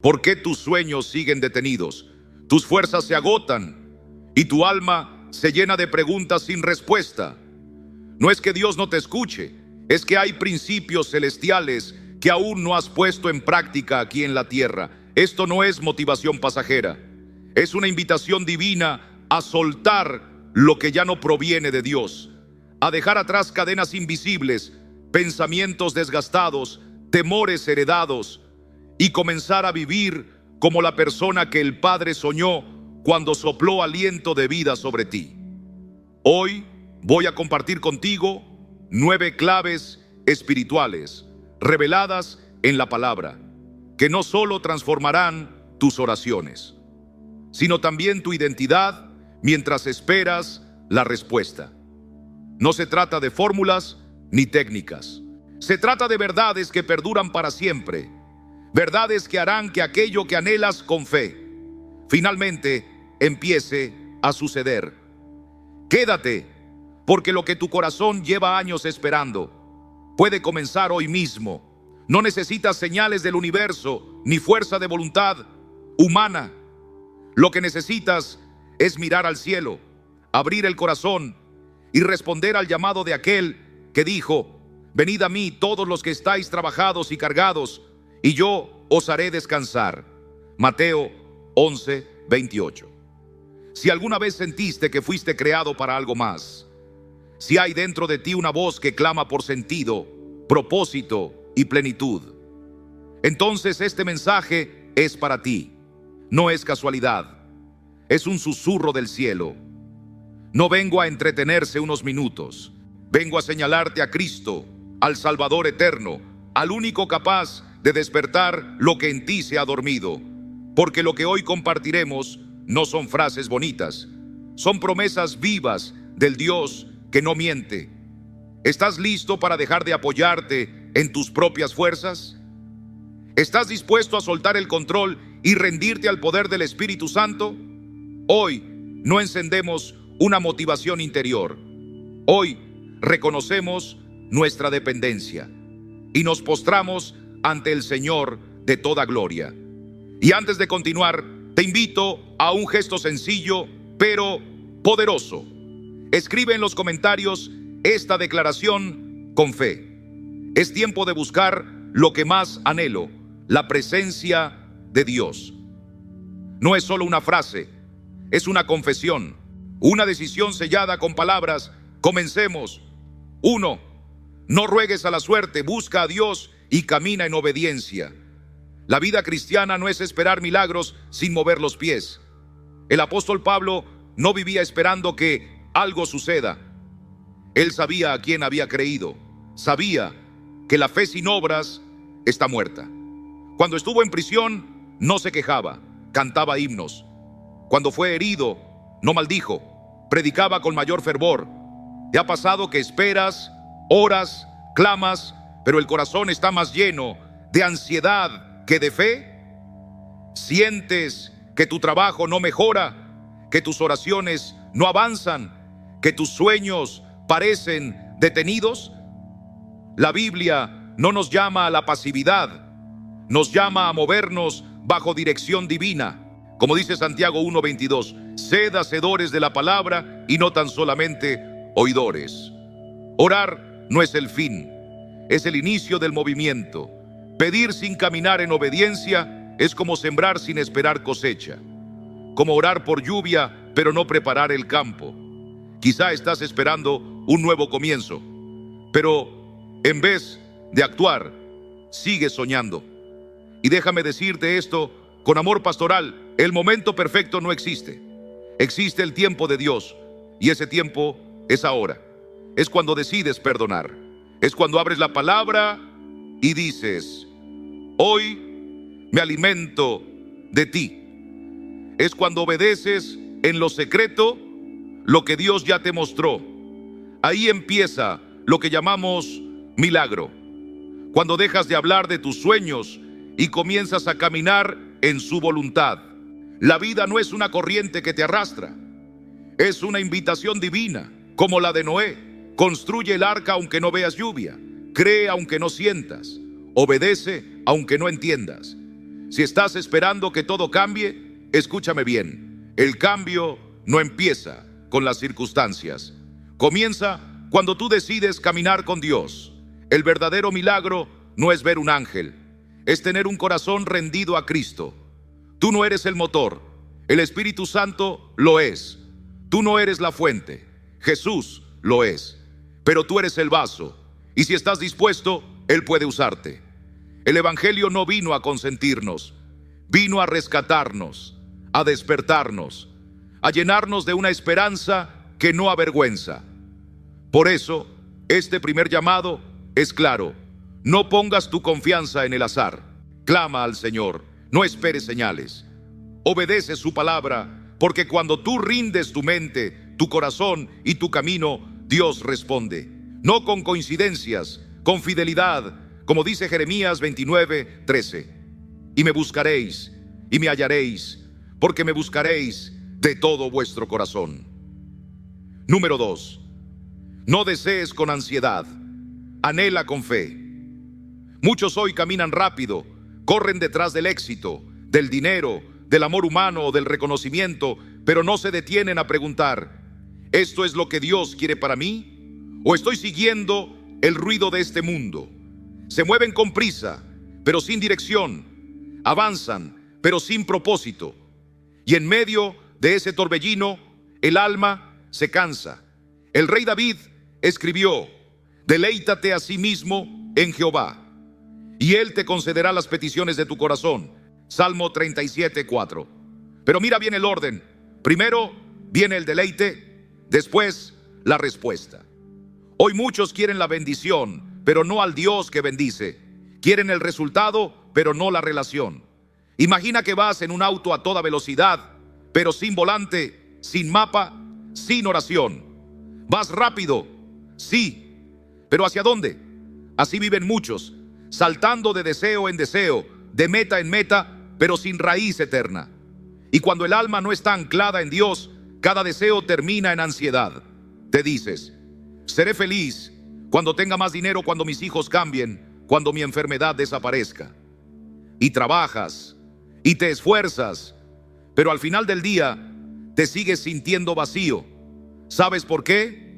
¿Por qué tus sueños siguen detenidos? Tus fuerzas se agotan y tu alma se llena de preguntas sin respuesta. No es que Dios no te escuche, es que hay principios celestiales que aún no has puesto en práctica aquí en la tierra. Esto no es motivación pasajera, es una invitación divina a soltar lo que ya no proviene de Dios, a dejar atrás cadenas invisibles, pensamientos desgastados, temores heredados, y comenzar a vivir como la persona que el Padre soñó cuando sopló aliento de vida sobre ti. Hoy voy a compartir contigo 9 claves espirituales reveladas en la palabra, que no solo transformarán tus oraciones, sino también tu identidad mientras esperas la respuesta. No se trata de fórmulas ni técnicas, se trata de verdades que perduran para siempre. Verdades que harán que aquello que anhelas con fe finalmente empiece a suceder. Quédate, porque lo que tu corazón lleva años esperando puede comenzar hoy mismo. No necesitas señales del universo ni fuerza de voluntad humana. Lo que necesitas es mirar al cielo, abrir el corazón y responder al llamado de aquel que dijo: venid a mí todos los que estáis trabajados y cargados, y yo os haré descansar. Mateo 11:28. Si alguna vez sentiste que fuiste creado para algo más, si hay dentro de ti una voz que clama por sentido, propósito y plenitud, entonces este mensaje es para ti. No es casualidad, es un susurro del cielo. No vengo a entretenerse unos minutos, vengo a señalarte a Cristo, al Salvador eterno, al único capaz de despertar lo que en ti se ha dormido, porque lo que hoy compartiremos no son frases bonitas, son promesas vivas del Dios que no miente. ¿Estás listo para dejar de apoyarte en tus propias fuerzas? ¿Estás dispuesto a soltar el control y rendirte al poder del Espíritu Santo? Hoy no encendemos una motivación interior. Hoy reconocemos nuestra dependencia y nos postramos ante el Señor de toda gloria. Y antes de continuar, te invito a un gesto sencillo pero poderoso. Escribe en los comentarios esta declaración con fe. Es tiempo de buscar lo que más anhelo, la presencia de Dios. No es solo una frase, es una confesión, una decisión sellada con palabras. Comencemos. 1. No ruegues a la suerte, busca a Dios y camina en obediencia. La vida cristiana no es esperar milagros sin mover los pies. El apóstol Pablo no vivía esperando que algo suceda. Él sabía a quién había creído. Sabía que la fe sin obras está muerta. Cuando estuvo en prisión, no se quejaba, cantaba himnos. Cuando fue herido, no maldijo, predicaba con mayor fervor. ¿Te ha pasado que esperas, oras, clamas, pero el corazón está más lleno de ansiedad que de fe? ¿Sientes que tu trabajo no mejora, que tus oraciones no avanzan, que tus sueños parecen detenidos? La Biblia no nos llama a la pasividad, nos llama a movernos bajo dirección divina. Como dice Santiago 1:22, sed hacedores de la palabra y no tan solamente oidores. Orar no es el fin, es el inicio del movimiento. Pedir sin caminar en obediencia es como sembrar sin esperar cosecha, como orar por lluvia pero no preparar el campo. Quizá estás esperando un nuevo comienzo, pero en vez de actuar, sigues soñando. Y déjame decirte esto con amor pastoral: el momento perfecto no existe. Existe el tiempo de Dios, y ese tiempo es ahora. Es cuando decides perdonar. Es cuando abres la palabra y dices: hoy me alimento de ti. Es cuando obedeces en lo secreto lo que Dios ya te mostró. Ahí empieza lo que llamamos milagro. Cuando dejas de hablar de tus sueños y comienzas a caminar en su voluntad. La vida no es una corriente que te arrastra, es una invitación divina, como la de Noé. Construye el arca aunque no veas lluvia, cree aunque no sientas, obedece aunque no entiendas. Si estás esperando que todo cambie, escúchame bien. El cambio no empieza con las circunstancias. Comienza cuando tú decides caminar con Dios. El verdadero milagro no es ver un ángel, es tener un corazón rendido a Cristo. Tú no eres el motor, el Espíritu Santo lo es. Tú no eres la fuente, Jesús lo es. Pero tú eres el vaso, y si estás dispuesto, Él puede usarte. El Evangelio no vino a consentirnos, vino a rescatarnos, a despertarnos, a llenarnos de una esperanza que no avergüenza. Por eso, este primer llamado es claro: no pongas tu confianza en el azar. Clama al Señor, no esperes señales. Obedece su palabra, porque cuando tú rindes tu mente, tu corazón y tu camino, Dios responde. No con coincidencias, con fidelidad, como dice Jeremías 29:13. Y me buscaréis, y me hallaréis, porque me buscaréis de todo vuestro corazón. Número 2. No desees con ansiedad, anhela con fe. Muchos hoy caminan rápido, corren detrás del éxito, del dinero, del amor humano o del reconocimiento, pero no se detienen a preguntar: ¿esto es lo que Dios quiere para mí? ¿O estoy siguiendo el ruido de este mundo? Se mueven con prisa, pero sin dirección. Avanzan, pero sin propósito. Y en medio de ese torbellino, el alma se cansa. El rey David escribió: deleítate a sí mismo en Jehová, y Él te concederá las peticiones de tu corazón. Salmo 37:4. Pero mira bien el orden. Primero viene el deleite, después la respuesta. Hoy muchos quieren la bendición, pero no al Dios que bendice. Quieren el resultado, pero no la relación. Imagina que vas en un auto a toda velocidad, pero sin volante, sin mapa, sin oración. Vas rápido, sí, pero ¿hacia dónde? Así viven muchos, saltando de deseo en deseo, de meta en meta, pero sin raíz eterna. Y cuando el alma no está anclada en Dios, cada deseo termina en ansiedad. Te dices: seré feliz cuando tenga más dinero, cuando mis hijos cambien, cuando mi enfermedad desaparezca. Y trabajas y te esfuerzas, pero al final del día te sigues sintiendo vacío. ¿Sabes por qué?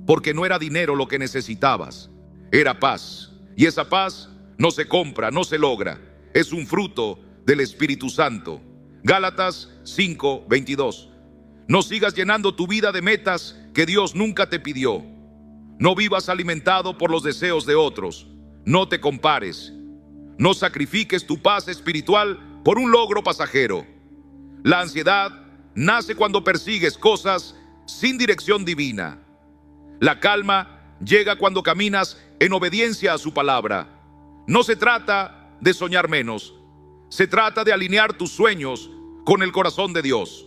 Porque no era dinero lo que necesitabas, era paz. Y esa paz no se compra, no se logra, es un fruto del Espíritu Santo. Gálatas 5:22. No sigas llenando tu vida de metas que Dios nunca te pidió. No vivas alimentado por los deseos de otros. No te compares. No sacrifiques tu paz espiritual por un logro pasajero. La ansiedad nace cuando persigues cosas sin dirección divina. La calma llega cuando caminas en obediencia a su palabra. No se trata de soñar menos, se trata de alinear tus sueños con el corazón de Dios.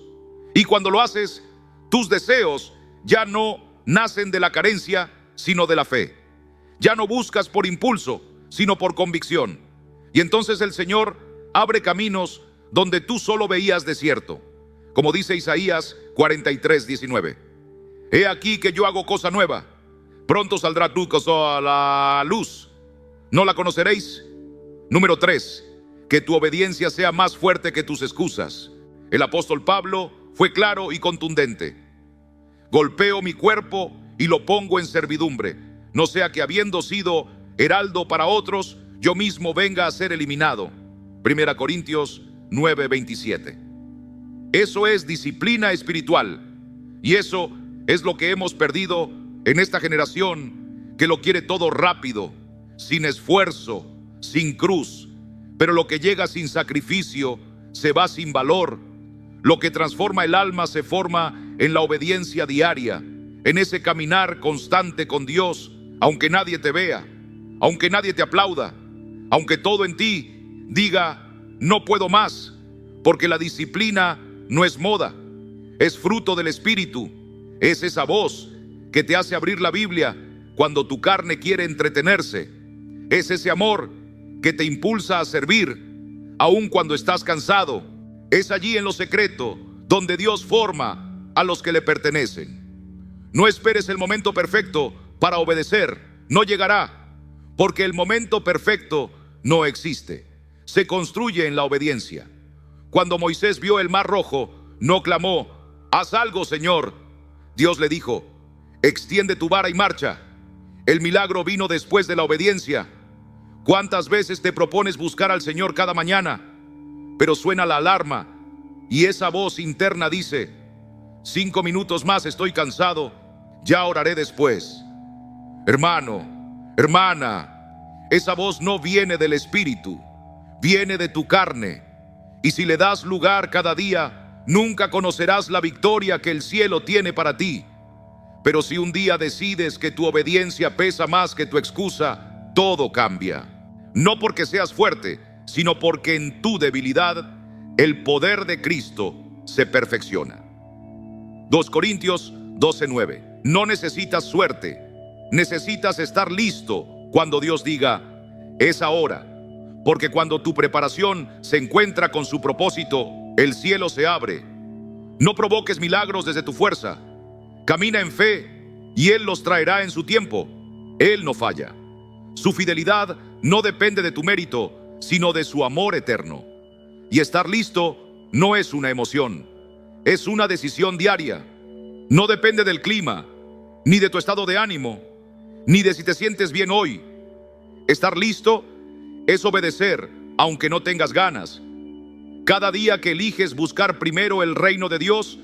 Y cuando lo haces, tus deseos ya no nacen de la carencia, sino de la fe. Ya no buscas por impulso, sino por convicción. Y entonces el Señor abre caminos donde tú solo veías desierto. Como dice Isaías 43:19. He aquí que yo hago cosa nueva. Pronto saldrá tu cosa a la luz. ¿No la conoceréis? Número 3. Que tu obediencia sea más fuerte que tus excusas. El apóstol Pablo fue claro y contundente. Golpeo mi cuerpo y lo pongo en servidumbre, no sea que habiendo sido heraldo para otros, yo mismo venga a ser eliminado. 1 Corintios 9:27. Eso es disciplina espiritual, y eso es lo que hemos perdido en esta generación que lo quiere todo rápido, sin esfuerzo, sin cruz. Pero lo que llega sin sacrificio se va sin valor. Lo que transforma el alma se forma en la obediencia diaria, en ese caminar constante con Dios, aunque nadie te vea, aunque nadie te aplauda, aunque todo en ti diga no puedo más, porque la disciplina no es moda, es fruto del Espíritu. Es esa voz que te hace abrir la Biblia cuando tu carne quiere entretenerse. Es ese amor que te impulsa a servir aun cuando estás cansado. Es allí en lo secreto donde Dios forma a los que le pertenecen. No esperes el momento perfecto para obedecer, no llegará, porque el momento perfecto no existe. se construye en la obediencia. Cuando Moisés vio el mar rojo, no clamó: «Haz algo, Señor». Dios le dijo: «Extiende tu vara y marcha». El milagro vino después de la obediencia. ¿Cuántas veces te propones buscar al Señor cada mañana? Pero suena la alarma y esa voz interna dice: 5 minutos más, estoy cansado, ya oraré después. Hermano, hermana, esa voz no viene del Espíritu, viene de tu carne. Y si le das lugar cada día, nunca conocerás la victoria que el cielo tiene para ti. Pero si un día decides que tu obediencia pesa más que tu excusa, todo cambia. No porque seas fuerte, sino porque en tu debilidad el poder de Cristo se perfecciona. 2 Corintios 12:9. No necesitas suerte, necesitas estar listo cuando Dios diga: es ahora. Porque cuando tu preparación se encuentra con su propósito, el cielo se abre. No provoques milagros desde tu fuerza. Camina en fe y Él los traerá en su tiempo. Él no falla. Su fidelidad no depende de tu mérito, sino de su amor eterno. Y estar listo no es una emoción, es una decisión diaria. No depende del clima, ni de tu estado de ánimo, ni de si te sientes bien hoy. Estar listo es obedecer, aunque no tengas ganas. Cada día que eliges buscar primero el reino de Dios,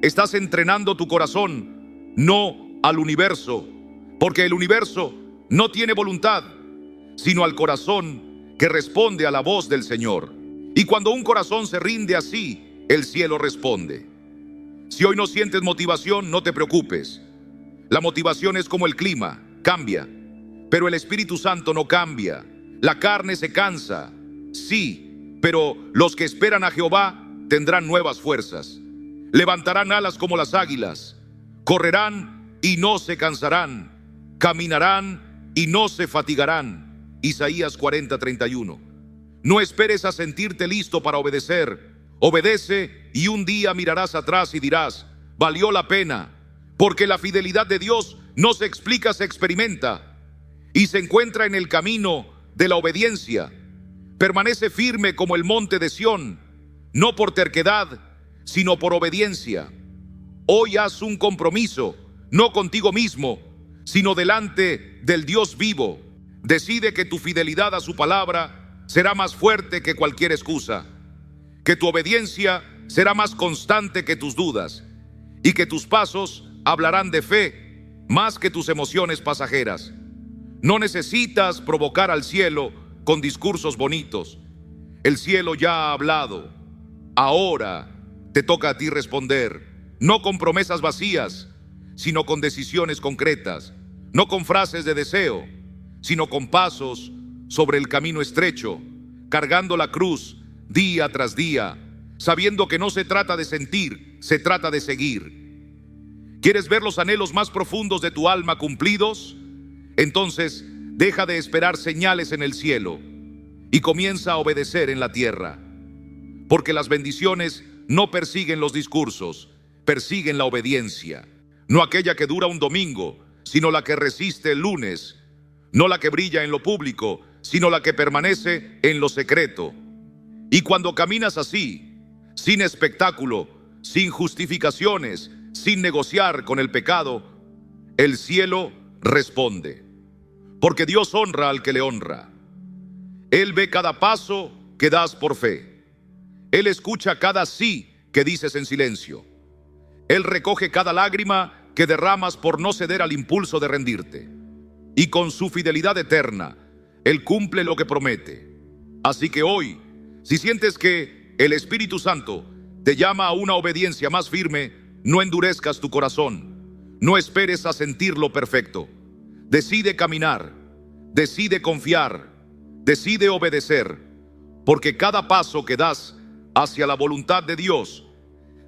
estás entrenando tu corazón, no al universo, porque el universo no tiene voluntad, sino al corazón que responde a la voz del Señor. Y cuando un corazón se rinde así, el cielo responde. Si hoy no sientes motivación, no te preocupes. La motivación es como el clima, cambia, pero el Espíritu Santo no cambia. La carne se cansa, sí, pero los que esperan a Jehová tendrán nuevas fuerzas. Levantarán alas como las águilas, correrán y no se cansarán, caminarán y no se fatigarán. Isaías 40:31. No esperes a sentirte listo para obedecer. Obedece y un día mirarás atrás y dirás: valió la pena, porque la fidelidad de Dios no se explica, se experimenta y se encuentra en el camino de la obediencia. Permanece firme como el monte de Sión, no por terquedad, sino por obediencia. Hoy haz un compromiso, no contigo mismo, sino delante del Dios vivo. Decide que tu fidelidad a su palabra será más fuerte que cualquier excusa, que tu obediencia será más constante que tus dudas y que tus pasos hablarán de fe más que tus emociones pasajeras. No necesitas provocar al cielo con discursos bonitos. El cielo ya ha hablado. Ahora te toca a ti responder, no con promesas vacías, sino con decisiones concretas, no con frases de deseo, sino con pasos sobre el camino estrecho, cargando la cruz día tras día, sabiendo que no se trata de sentir, se trata de seguir. ¿Quieres ver los anhelos más profundos de tu alma cumplidos? Entonces, deja de esperar señales en el cielo y comienza a obedecer en la tierra. Porque las bendiciones no persiguen los discursos, persiguen la obediencia. No aquella que dura un domingo, sino la que resiste el lunes. No la que brilla en lo público, sino la que permanece en lo secreto. Y cuando caminas así, sin espectáculo, sin justificaciones, sin negociar con el pecado, el cielo responde. Porque Dios honra al que le honra. Él ve cada paso que das por fe. Él escucha cada sí que dices en silencio. Él recoge cada lágrima que derramas por no ceder al impulso de rendirte. Y con su fidelidad eterna, Él cumple lo que promete. Así que hoy, si sientes que el Espíritu Santo te llama a una obediencia más firme, no endurezcas tu corazón. No esperes a sentirlo perfecto. Decide caminar, decide confiar, decide obedecer, porque cada paso que das hacia la voluntad de Dios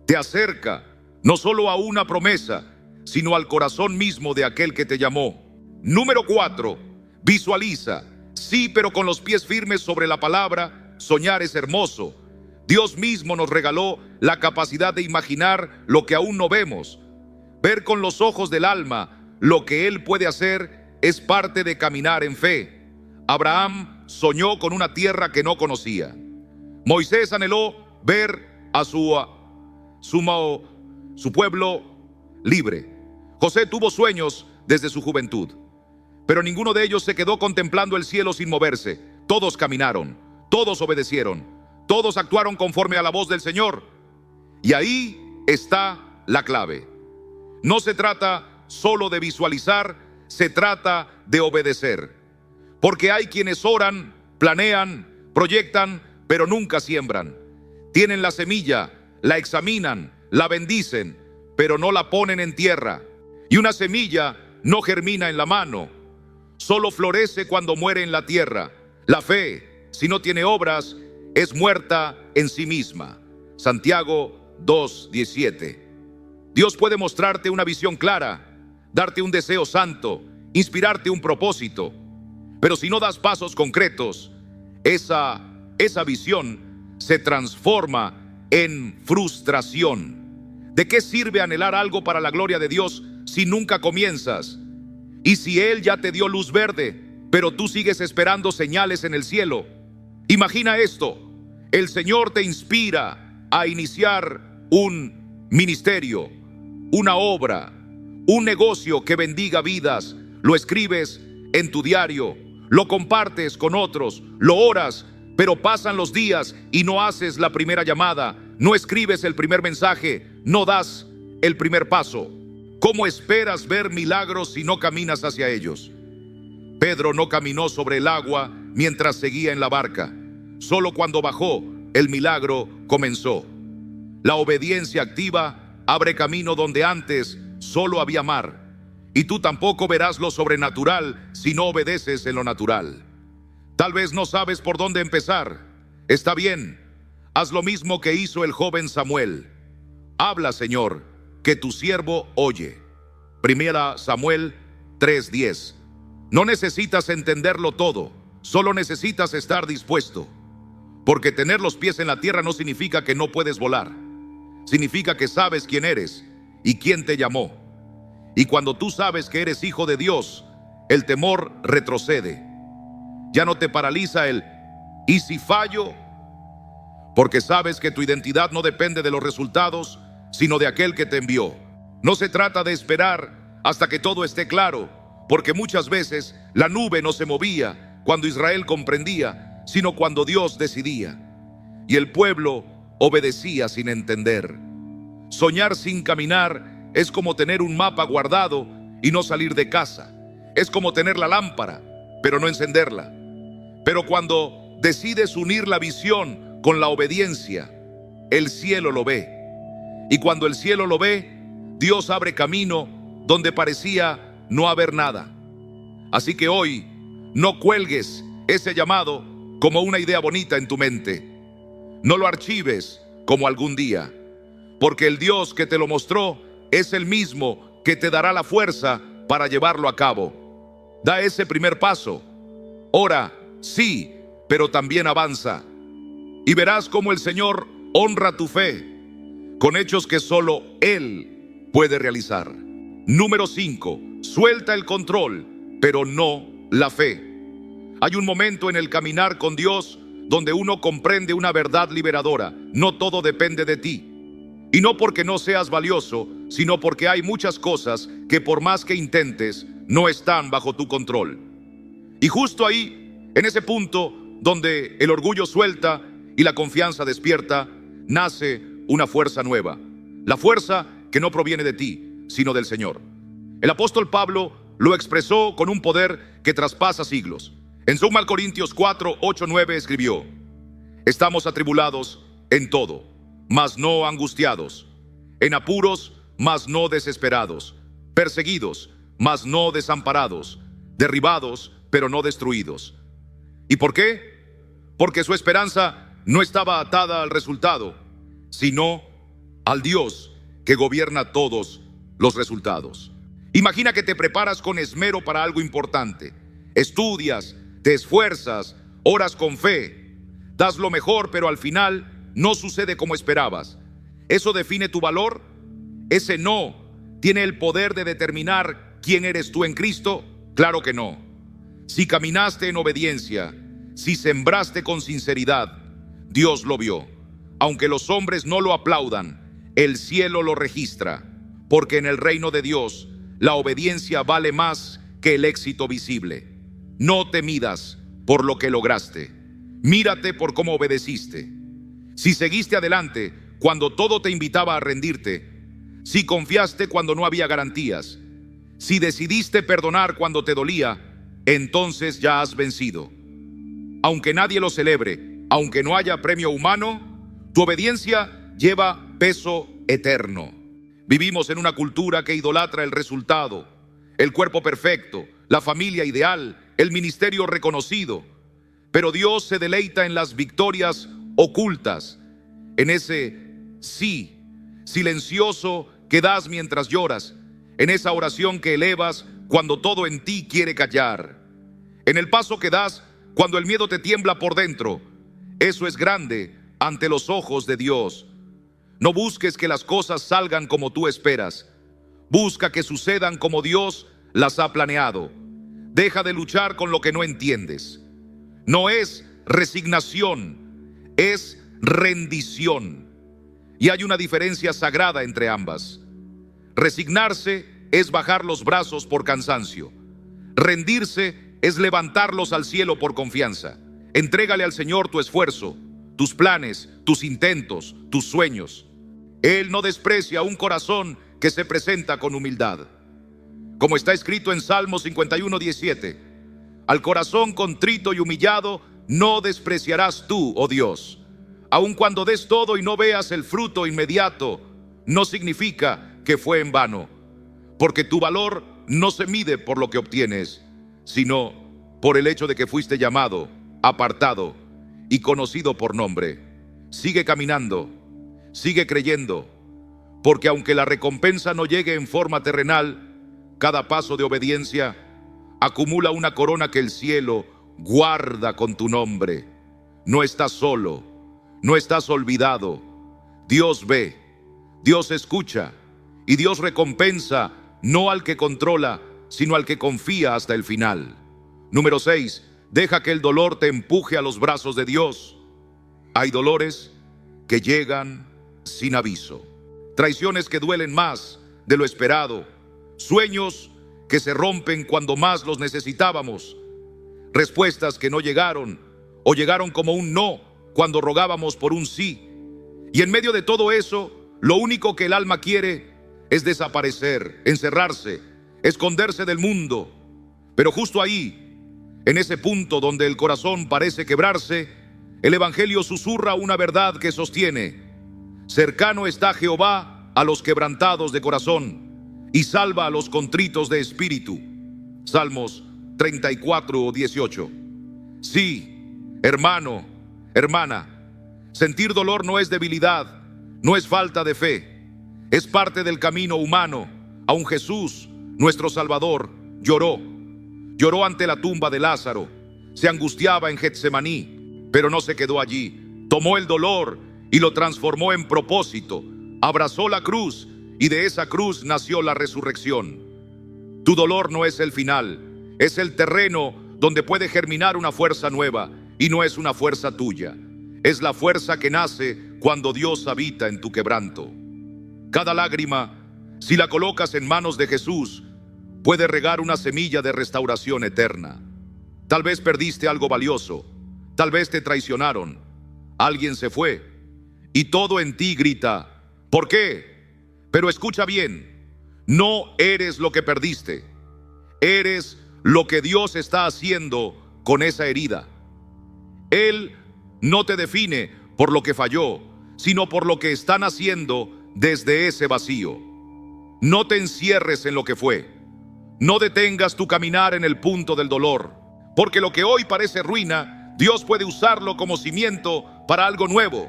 te acerca no solo a una promesa, sino al corazón mismo de aquel que te llamó. Número 4, visualiza. Sí, pero con los pies firmes sobre la palabra. Soñar es hermoso. Dios mismo nos regaló la capacidad de imaginar lo que aún no vemos. Ver con los ojos del alma lo que Él puede hacer es parte de caminar en fe. Abraham soñó con una tierra que no conocía. Moisés anheló ver a su pueblo libre. José tuvo sueños desde su juventud, pero ninguno de ellos se quedó contemplando el cielo sin moverse. Todos caminaron, todos obedecieron, todos actuaron conforme a la voz del Señor. Y ahí está la clave. No se trata solo de visualizar, se trata de obedecer. Porque hay quienes oran, planean, proyectan, pero nunca siembran. Tienen la semilla, la examinan, la bendicen, pero no la ponen en tierra. Y una semilla no germina en la mano, solo florece cuando muere en la tierra. La fe, si no tiene obras, es muerta en sí misma. Santiago 2:17. Dios puede mostrarte una visión clara, darte un deseo santo, inspirarte un propósito, pero si no das pasos concretos, esa visión se transforma en frustración. ¿De qué sirve anhelar algo para la gloria de Dios si nunca comienzas? Y si Él ya te dio luz verde, pero tú sigues esperando señales en el cielo. Imagina esto: el Señor te inspira a iniciar un ministerio, una obra, un negocio que bendiga vidas. Lo escribes en tu diario, lo compartes con otros, lo oras, pero pasan los días y no haces la primera llamada, no escribes el primer mensaje, no das el primer paso. ¿Cómo esperas ver milagros si no caminas hacia ellos? Pedro no caminó sobre el agua mientras seguía en la barca. Solo cuando bajó, el milagro comenzó. La obediencia activa abre camino donde antes solo había mar. Y tú tampoco verás lo sobrenatural si no obedeces en lo natural. Tal vez no sabes por dónde empezar. Está bien, haz lo mismo que hizo el joven Samuel. Habla, Señor, que tu siervo oye. Primera Samuel 3:10. No necesitas entenderlo todo, solo necesitas estar dispuesto. Porque tener los pies en la tierra no significa que no puedes volar. Significa que sabes quién eres y quién te llamó. Y cuando tú sabes que eres hijo de Dios, el temor retrocede. Ya no te paraliza el ¿y si fallo? Porque sabes que tu identidad no depende de los resultados, sino de aquel que te envió. No se trata de esperar hasta que todo esté claro, porque muchas veces la nube no se movía cuando Israel comprendía, sino cuando Dios decidía. Y el pueblo obedecía sin entender. Soñar sin caminar es como tener un mapa guardado y no salir de casa. Es como tener la lámpara, pero no encenderla. Pero cuando decides unir la visión con la obediencia, el cielo lo ve. Y cuando el cielo lo ve, Dios abre camino donde parecía no haber nada. Así que hoy, no cuelgues ese llamado como una idea bonita en tu mente. No lo archives como algún día, porque el Dios que te lo mostró es el mismo que te dará la fuerza para llevarlo a cabo. Da ese primer paso. Ora, sí, pero también avanza. Y verás cómo el Señor honra tu fe con hechos que solo Él puede realizar. Número 5. Suelta el control, pero no la fe. Hay un momento en el caminar con Dios donde uno comprende una verdad liberadora. No todo depende de ti. Y no porque no seas valioso, sino porque hay muchas cosas que por más que intentes, no están bajo tu control. Y justo ahí, en ese punto donde el orgullo suelta y la confianza despierta, nace una fuerza nueva. La fuerza que no proviene de ti, sino del Señor. El apóstol Pablo lo expresó con un poder que traspasa siglos. En 2 Corintios 4:8-9 escribió: estamos atribulados en todo, mas no angustiados; en apuros, mas no desesperados; perseguidos, mas no desamparados; derribados, pero no destruidos. ¿Y por qué? Porque su esperanza no estaba atada al resultado, sino al Dios que gobierna todos los resultados. Imagina que te preparas con esmero para algo importante. Estudias, te esfuerzas, oras con fe, das lo mejor, pero al final no sucede como esperabas. ¿Eso define tu valor? ¿Ese no tiene el poder de determinar quién eres tú en Cristo? Claro que no. Si caminaste en obediencia, Si sembraste con sinceridad, Dios lo vio. Aunque los hombres no lo aplaudan, el cielo lo registra, porque en el reino de Dios la obediencia vale más que el éxito visible. No te midas por lo que lograste, mírate por cómo obedeciste. Si seguiste adelante cuando todo te invitaba a rendirte, si confiaste cuando no había garantías, si decidiste perdonar cuando te dolía, entonces ya has vencido. Aunque nadie lo celebre, aunque no haya premio humano, tu obediencia lleva peso eterno. Vivimos en una cultura que idolatra el resultado, el cuerpo perfecto, la familia ideal, el ministerio reconocido. Pero Dios se deleita en las victorias ocultas, en ese sí silencioso que das mientras lloras, en esa oración que elevas cuando todo en ti quiere callar, en el paso que das cuando el miedo te tiembla por dentro. Eso es grande ante los ojos de Dios. No busques que las cosas salgan como tú esperas. Busca que sucedan como Dios las ha planeado. Deja de luchar con lo que no entiendes. No es resignación, es rendición. Y hay una diferencia sagrada entre ambas. Resignarse es bajar los brazos por cansancio. Rendirse es levantarlos al cielo por confianza. Entrégale al Señor tu esfuerzo, tus planes, tus intentos, tus sueños. Él no desprecia un corazón que se presenta con humildad. Como está escrito en Salmo 51:17, al corazón contrito y humillado no despreciarás tú, oh Dios. Aun cuando des todo y no veas el fruto inmediato, no significa que fue en vano, porque tu valor no se mide por lo que obtienes, sino por el hecho de que fuiste llamado, apartado y conocido por nombre. Sigue caminando, sigue creyendo, porque aunque la recompensa no llegue en forma terrenal, cada paso de obediencia acumula una corona que el cielo guarda con tu nombre. No estás solo, no estás olvidado. Dios ve, Dios escucha y Dios recompensa no al que controla, sino al que confía hasta el final. Número 6. Deja que el dolor te empuje a los brazos de Dios. Hay dolores que llegan sin aviso, traiciones que duelen más de lo esperado, sueños que se rompen cuando más los necesitábamos, respuestas que no llegaron o llegaron como un no cuando rogábamos por un sí. Y en medio de todo eso, lo único que el alma quiere es desaparecer, encerrarse, esconderse del mundo. Pero justo ahí, en ese punto donde el corazón parece quebrarse, el Evangelio susurra una verdad que sostiene: cercano está Jehová a los quebrantados de corazón y salva a los contritos de espíritu. Salmos 34:18. Sí, hermano, hermana, sentir dolor no es debilidad, no es falta de fe, es parte del camino humano. Aun Jesús, nuestro Salvador, lloró ante la tumba de Lázaro, se angustiaba en Getsemaní, pero no se quedó allí. Tomó el dolor y lo transformó en propósito, abrazó la cruz y de esa cruz nació la resurrección. Tu dolor no es el final, es el terreno donde puede germinar una fuerza nueva, y no es una fuerza tuya, es la fuerza que nace cuando Dios habita en tu quebranto. Cada lágrima, si la colocas en manos de Jesús, puede regar una semilla de restauración eterna. Tal vez perdiste algo valioso, tal vez te traicionaron, alguien se fue, y todo en ti grita: ¿por qué? Pero escucha bien, no eres lo que perdiste, eres lo que Dios está haciendo con esa herida. Él no te define por lo que falló, sino por lo que están haciendo desde ese vacío. No te encierres en lo que fue. No detengas tu caminar en el punto del dolor, porque lo que hoy parece ruina, Dios puede usarlo como cimiento para algo nuevo.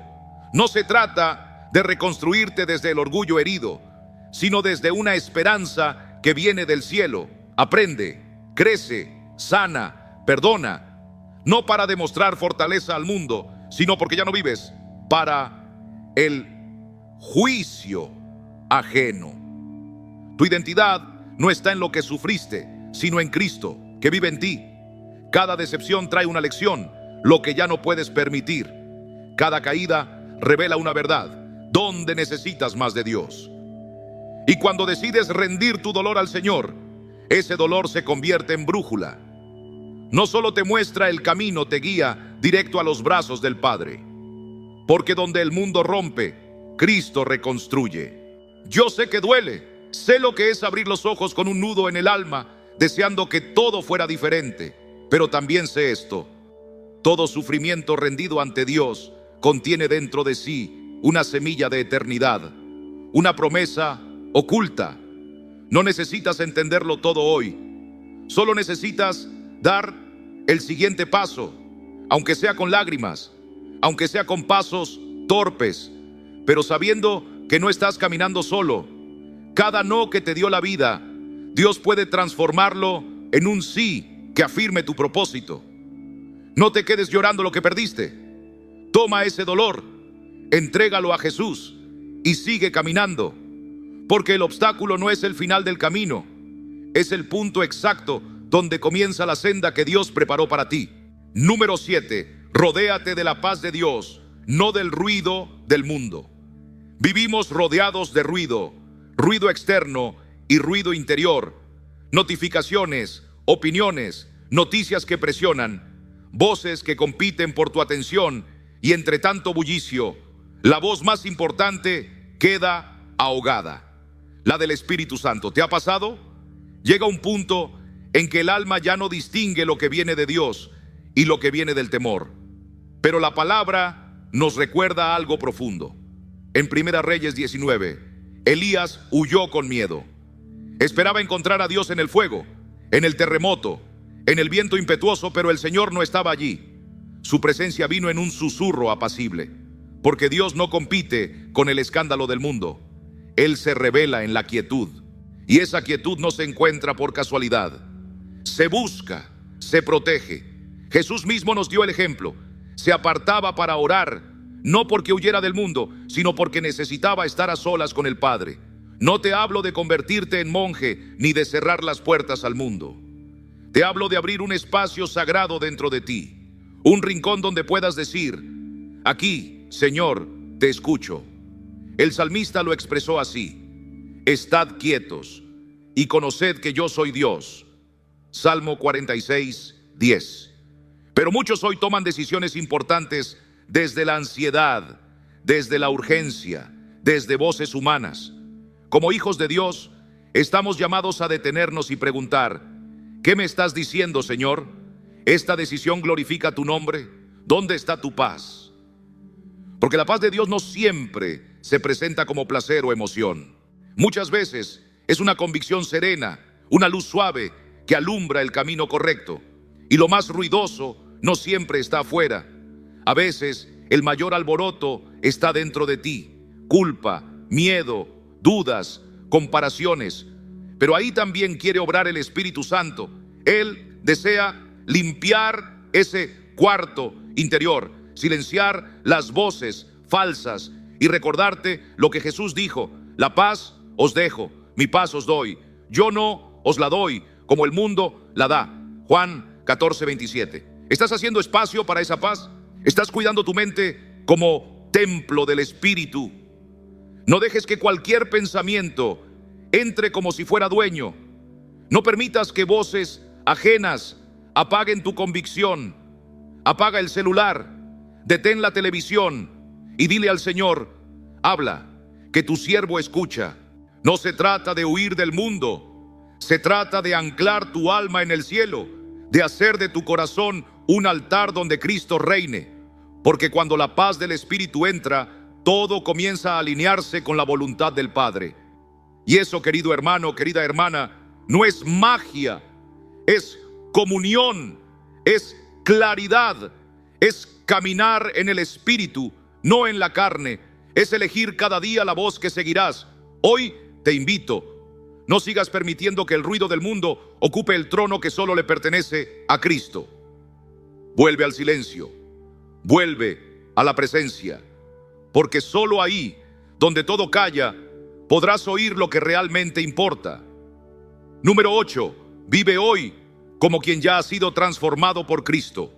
No se trata de reconstruirte desde el orgullo herido, sino desde una esperanza que viene del cielo. Aprende, crece, sana, perdona. No para demostrar fortaleza al mundo, sino porque ya no vives para el juicio ajeno. Tu identidad no está en lo que sufriste, sino en Cristo, que vive en ti. Cada decepción trae una lección. lo que ya no puedes permitir. Cada caída revela una verdad, donde necesitas más de Dios. Y cuando decides rendir tu dolor al Señor, ese dolor se convierte en brújula. No solo te muestra el camino, te guía directo a los brazos del Padre. Porque donde el mundo rompe, Cristo reconstruye. Yo sé que duele, sé lo que es abrir los ojos con un nudo en el alma, deseando que todo fuera diferente. Pero también sé esto: todo sufrimiento rendido ante Dios contiene dentro de sí una semilla de eternidad, una promesa oculta. No necesitas entenderlo todo hoy, solo necesitas dar el siguiente paso, aunque sea con lágrimas, aunque sea con pasos torpes, pero sabiendo que no estás caminando solo. Cada no que te dio la vida, Dios puede transformarlo en un sí que afirme tu propósito. No te quedes llorando lo que perdiste. Toma ese dolor, entrégalo a Jesús y sigue caminando, porque el obstáculo no es el final del camino, es el punto exacto donde comienza la senda que Dios preparó para ti. Número 7. Rodéate de la paz de Dios, no del ruido del mundo. Vivimos rodeados de ruido, ruido externo y ruido interior, notificaciones, opiniones, noticias que presionan, voces que compiten por tu atención, y entre tanto bullicio, la voz más importante queda ahogada, la del Espíritu Santo. ¿Te ha pasado? Llega un punto en que el alma ya no distingue lo que viene de Dios y lo que viene del temor. Pero la palabra nos recuerda algo profundo. En Primera Reyes 19, Elías huyó con miedo. Esperaba encontrar a Dios en el fuego, en el terremoto, en el viento impetuoso, pero el Señor no estaba allí. Su presencia vino en un susurro apacible, porque Dios no compite con el escándalo del mundo. Él se revela en la quietud, y esa quietud no se encuentra por casualidad. Se busca, se protege. Jesús mismo nos dio el ejemplo. Se apartaba para orar, no porque huyera del mundo, sino porque necesitaba estar a solas con el Padre. No te hablo de convertirte en monje, ni de cerrar las puertas al mundo. Te hablo de abrir un espacio sagrado dentro de ti, un rincón donde puedas decir: aquí, Señor, te escucho. El salmista lo expresó así: estad quietos y conoced que yo soy Dios. Salmo 46, 10. Pero muchos hoy toman decisiones importantes desde la ansiedad, desde la urgencia, desde voces humanas. Como hijos de Dios, estamos llamados a detenernos y preguntar: ¿qué me estás diciendo, Señor? ¿Esta decisión glorifica tu nombre? ¿Dónde está tu paz? Porque la paz de Dios no siempre se presenta como placer o emoción. Muchas veces es una convicción serena, una luz suave que alumbra el camino correcto. Y lo más ruidoso no siempre está afuera. A veces el mayor alboroto está dentro de ti: culpa, miedo, dudas, comparaciones. Pero ahí también quiere obrar el Espíritu Santo. Él desea limpiar ese cuarto interior, silenciar las voces falsas y recordarte lo que Jesús dijo: la paz os dejo, mi paz os doy. Yo no os la doy como el mundo la da. Juan 14, 27. ¿Estás haciendo espacio para esa paz? ¿Estás cuidando tu mente como templo del Espíritu? No dejes que cualquier pensamiento entre como si fuera dueño. No permitas que voces ajenas apaguen tu convicción. Apaga el celular, detén la televisión y dile al Señor: habla, que tu siervo escucha. No se trata de huir del mundo, se trata de anclar tu alma en el cielo, de hacer de tu corazón un altar donde Cristo reine. Porque cuando la paz del Espíritu entra, todo comienza a alinearse con la voluntad del Padre. Y eso, querido hermano, querida hermana, no es magia, es comunión, es claridad, es caminar en el Espíritu, no en la carne. Es elegir cada día la voz que seguirás. Hoy te invito: no sigas permitiendo que el ruido del mundo ocupe el trono que solo le pertenece a Cristo. Vuelve al silencio, vuelve a la presencia, porque solo ahí, donde todo calla, podrás oír lo que realmente importa. Número 8. Vive hoy como quien ya ha sido transformado por Cristo.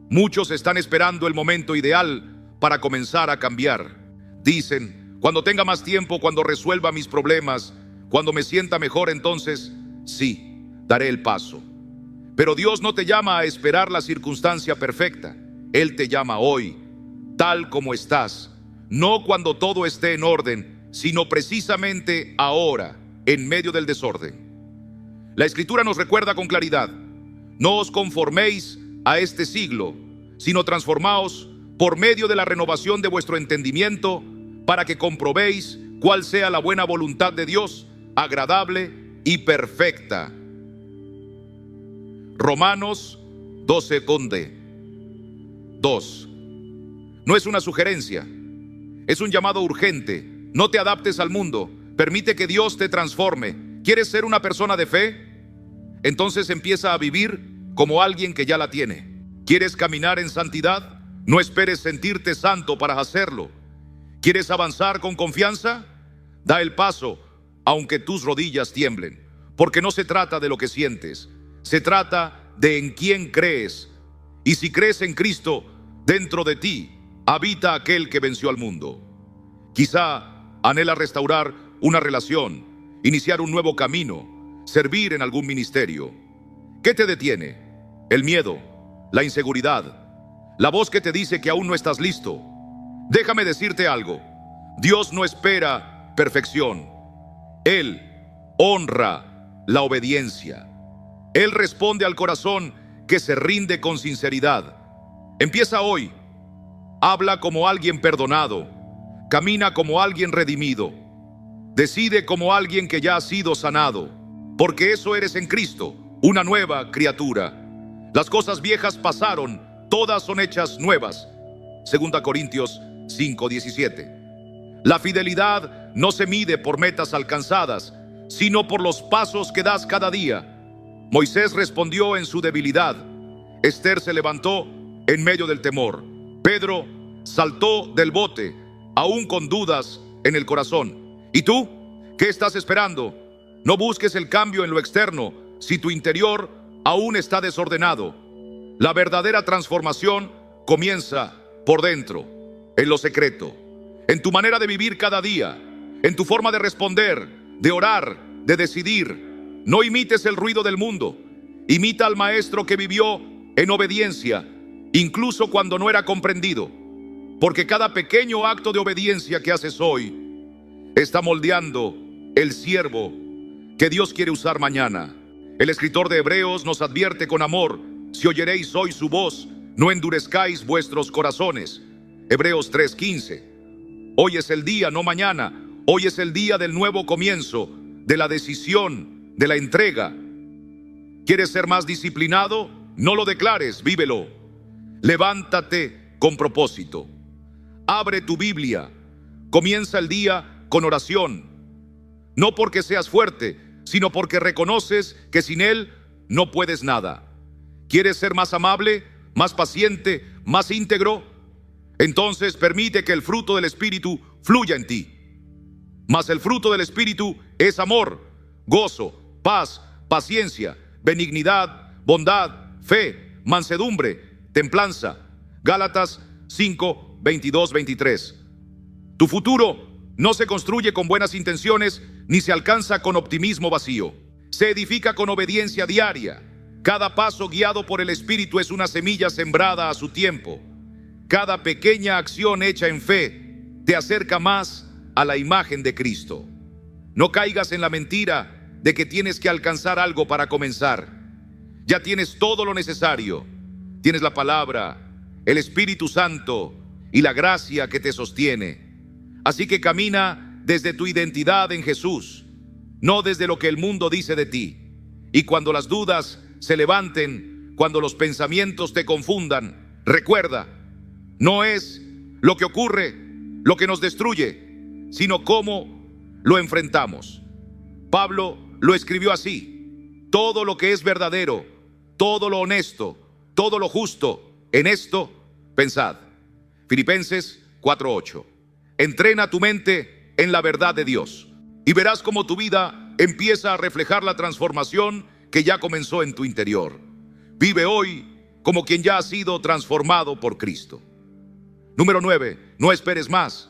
Muchos están esperando el momento ideal para comenzar a cambiar. Dicen, cuando tenga más tiempo, cuando resuelva mis problemas, cuando me sienta mejor, entonces sí, daré el paso. Pero Dios no te llama a esperar la circunstancia perfecta. Él te llama hoy, tal como estás, no cuando todo esté en orden, sino precisamente ahora, en medio del desorden. La Escritura nos recuerda con claridad: no os conforméis a este siglo, sino transformaos por medio de la renovación de vuestro entendimiento, para que comprobéis cuál sea la buena voluntad de Dios, agradable y perfecta. Romanos 12:2. No es una sugerencia, es un llamado urgente. No te adaptes al mundo, permite que Dios te transforme. ¿Quieres ser una persona de fe? Entonces empieza a vivir como alguien que ya la tiene. ¿Quieres caminar en santidad? No esperes sentirte santo para hacerlo. ¿Quieres avanzar con confianza? Da el paso, aunque tus rodillas tiemblen, porque no se trata de lo que sientes, se trata de en quién crees. Y si crees en Cristo, dentro de ti habita aquel que venció al mundo. Quizá anhela restaurar una relación, iniciar un nuevo camino, servir en algún ministerio. ¿Qué te detiene? El miedo, la inseguridad, la voz que te dice que aún no estás listo. Déjame decirte algo: Dios no espera perfección. Él honra la obediencia. Él responde al corazón que se rinde con sinceridad. Empieza hoy. Habla como alguien perdonado. Camina como alguien redimido. Decide como alguien que ya ha sido sanado. Porque eso eres en Cristo, una nueva criatura. Las cosas viejas pasaron, todas son hechas nuevas. 2 Corintios 5:17. La fidelidad no se mide por metas alcanzadas, sino por los pasos que das cada día. Moisés respondió en su debilidad. Esther se levantó en medio del temor. Pedro saltó del bote, aún con dudas en el corazón. ¿Y tú? ¿Qué estás esperando? No busques el cambio en lo externo si tu interior aún está desordenado. La verdadera transformación comienza por dentro, en lo secreto, en tu manera de vivir cada día, en tu forma de responder, de orar, de decidir. No imites el ruido del mundo. Imita al maestro que vivió en obediencia, incluso cuando no era comprendido. Porque cada pequeño acto de obediencia que haces hoy está moldeando el siervo que Dios quiere usar mañana. El escritor de Hebreos nos advierte con amor: si oyeréis hoy su voz, no endurezcáis vuestros corazones. Hebreos 3:15. Hoy es el día, no mañana. Hoy es el día del nuevo comienzo, de la decisión, de la entrega. ¿Quieres ser más disciplinado? No lo declares, vívelo. Levántate con propósito. Abre tu Biblia. Comienza el día con oración. No porque seas fuerte, sino porque reconoces que sin Él no puedes nada. ¿Quieres ser más amable, más paciente, más íntegro? Entonces permite que el fruto del Espíritu fluya en ti. Mas el fruto del Espíritu es amor, gozo, paz, paciencia, benignidad, bondad, fe, mansedumbre, templanza. Gálatas 5:22-23. Tu futuro no se construye con buenas intenciones ni se alcanza con optimismo vacío. Se edifica con obediencia diaria. Cada paso guiado por el Espíritu es una semilla sembrada a su tiempo. Cada pequeña acción hecha en fe te acerca más a la imagen de Cristo. No caigas en la mentira de que tienes que alcanzar algo para comenzar. Ya tienes todo lo necesario. Tienes la palabra, el Espíritu Santo y la gracia que te sostiene. Así que camina desde tu identidad en Jesús, no desde lo que el mundo dice de ti. Y cuando las dudas se levanten, cuando los pensamientos te confundan, recuerda, no es lo que ocurre lo que nos destruye, sino cómo lo enfrentamos. Pablo lo escribió así: todo lo que es verdadero, todo lo honesto, todo lo justo, en esto pensad. Filipenses 4:8. Entrena tu mente en la verdad de Dios y verás cómo tu vida empieza a reflejar la transformación que ya comenzó en tu interior. Vive hoy como quien ya ha sido transformado por Cristo. Número 9. No esperes más.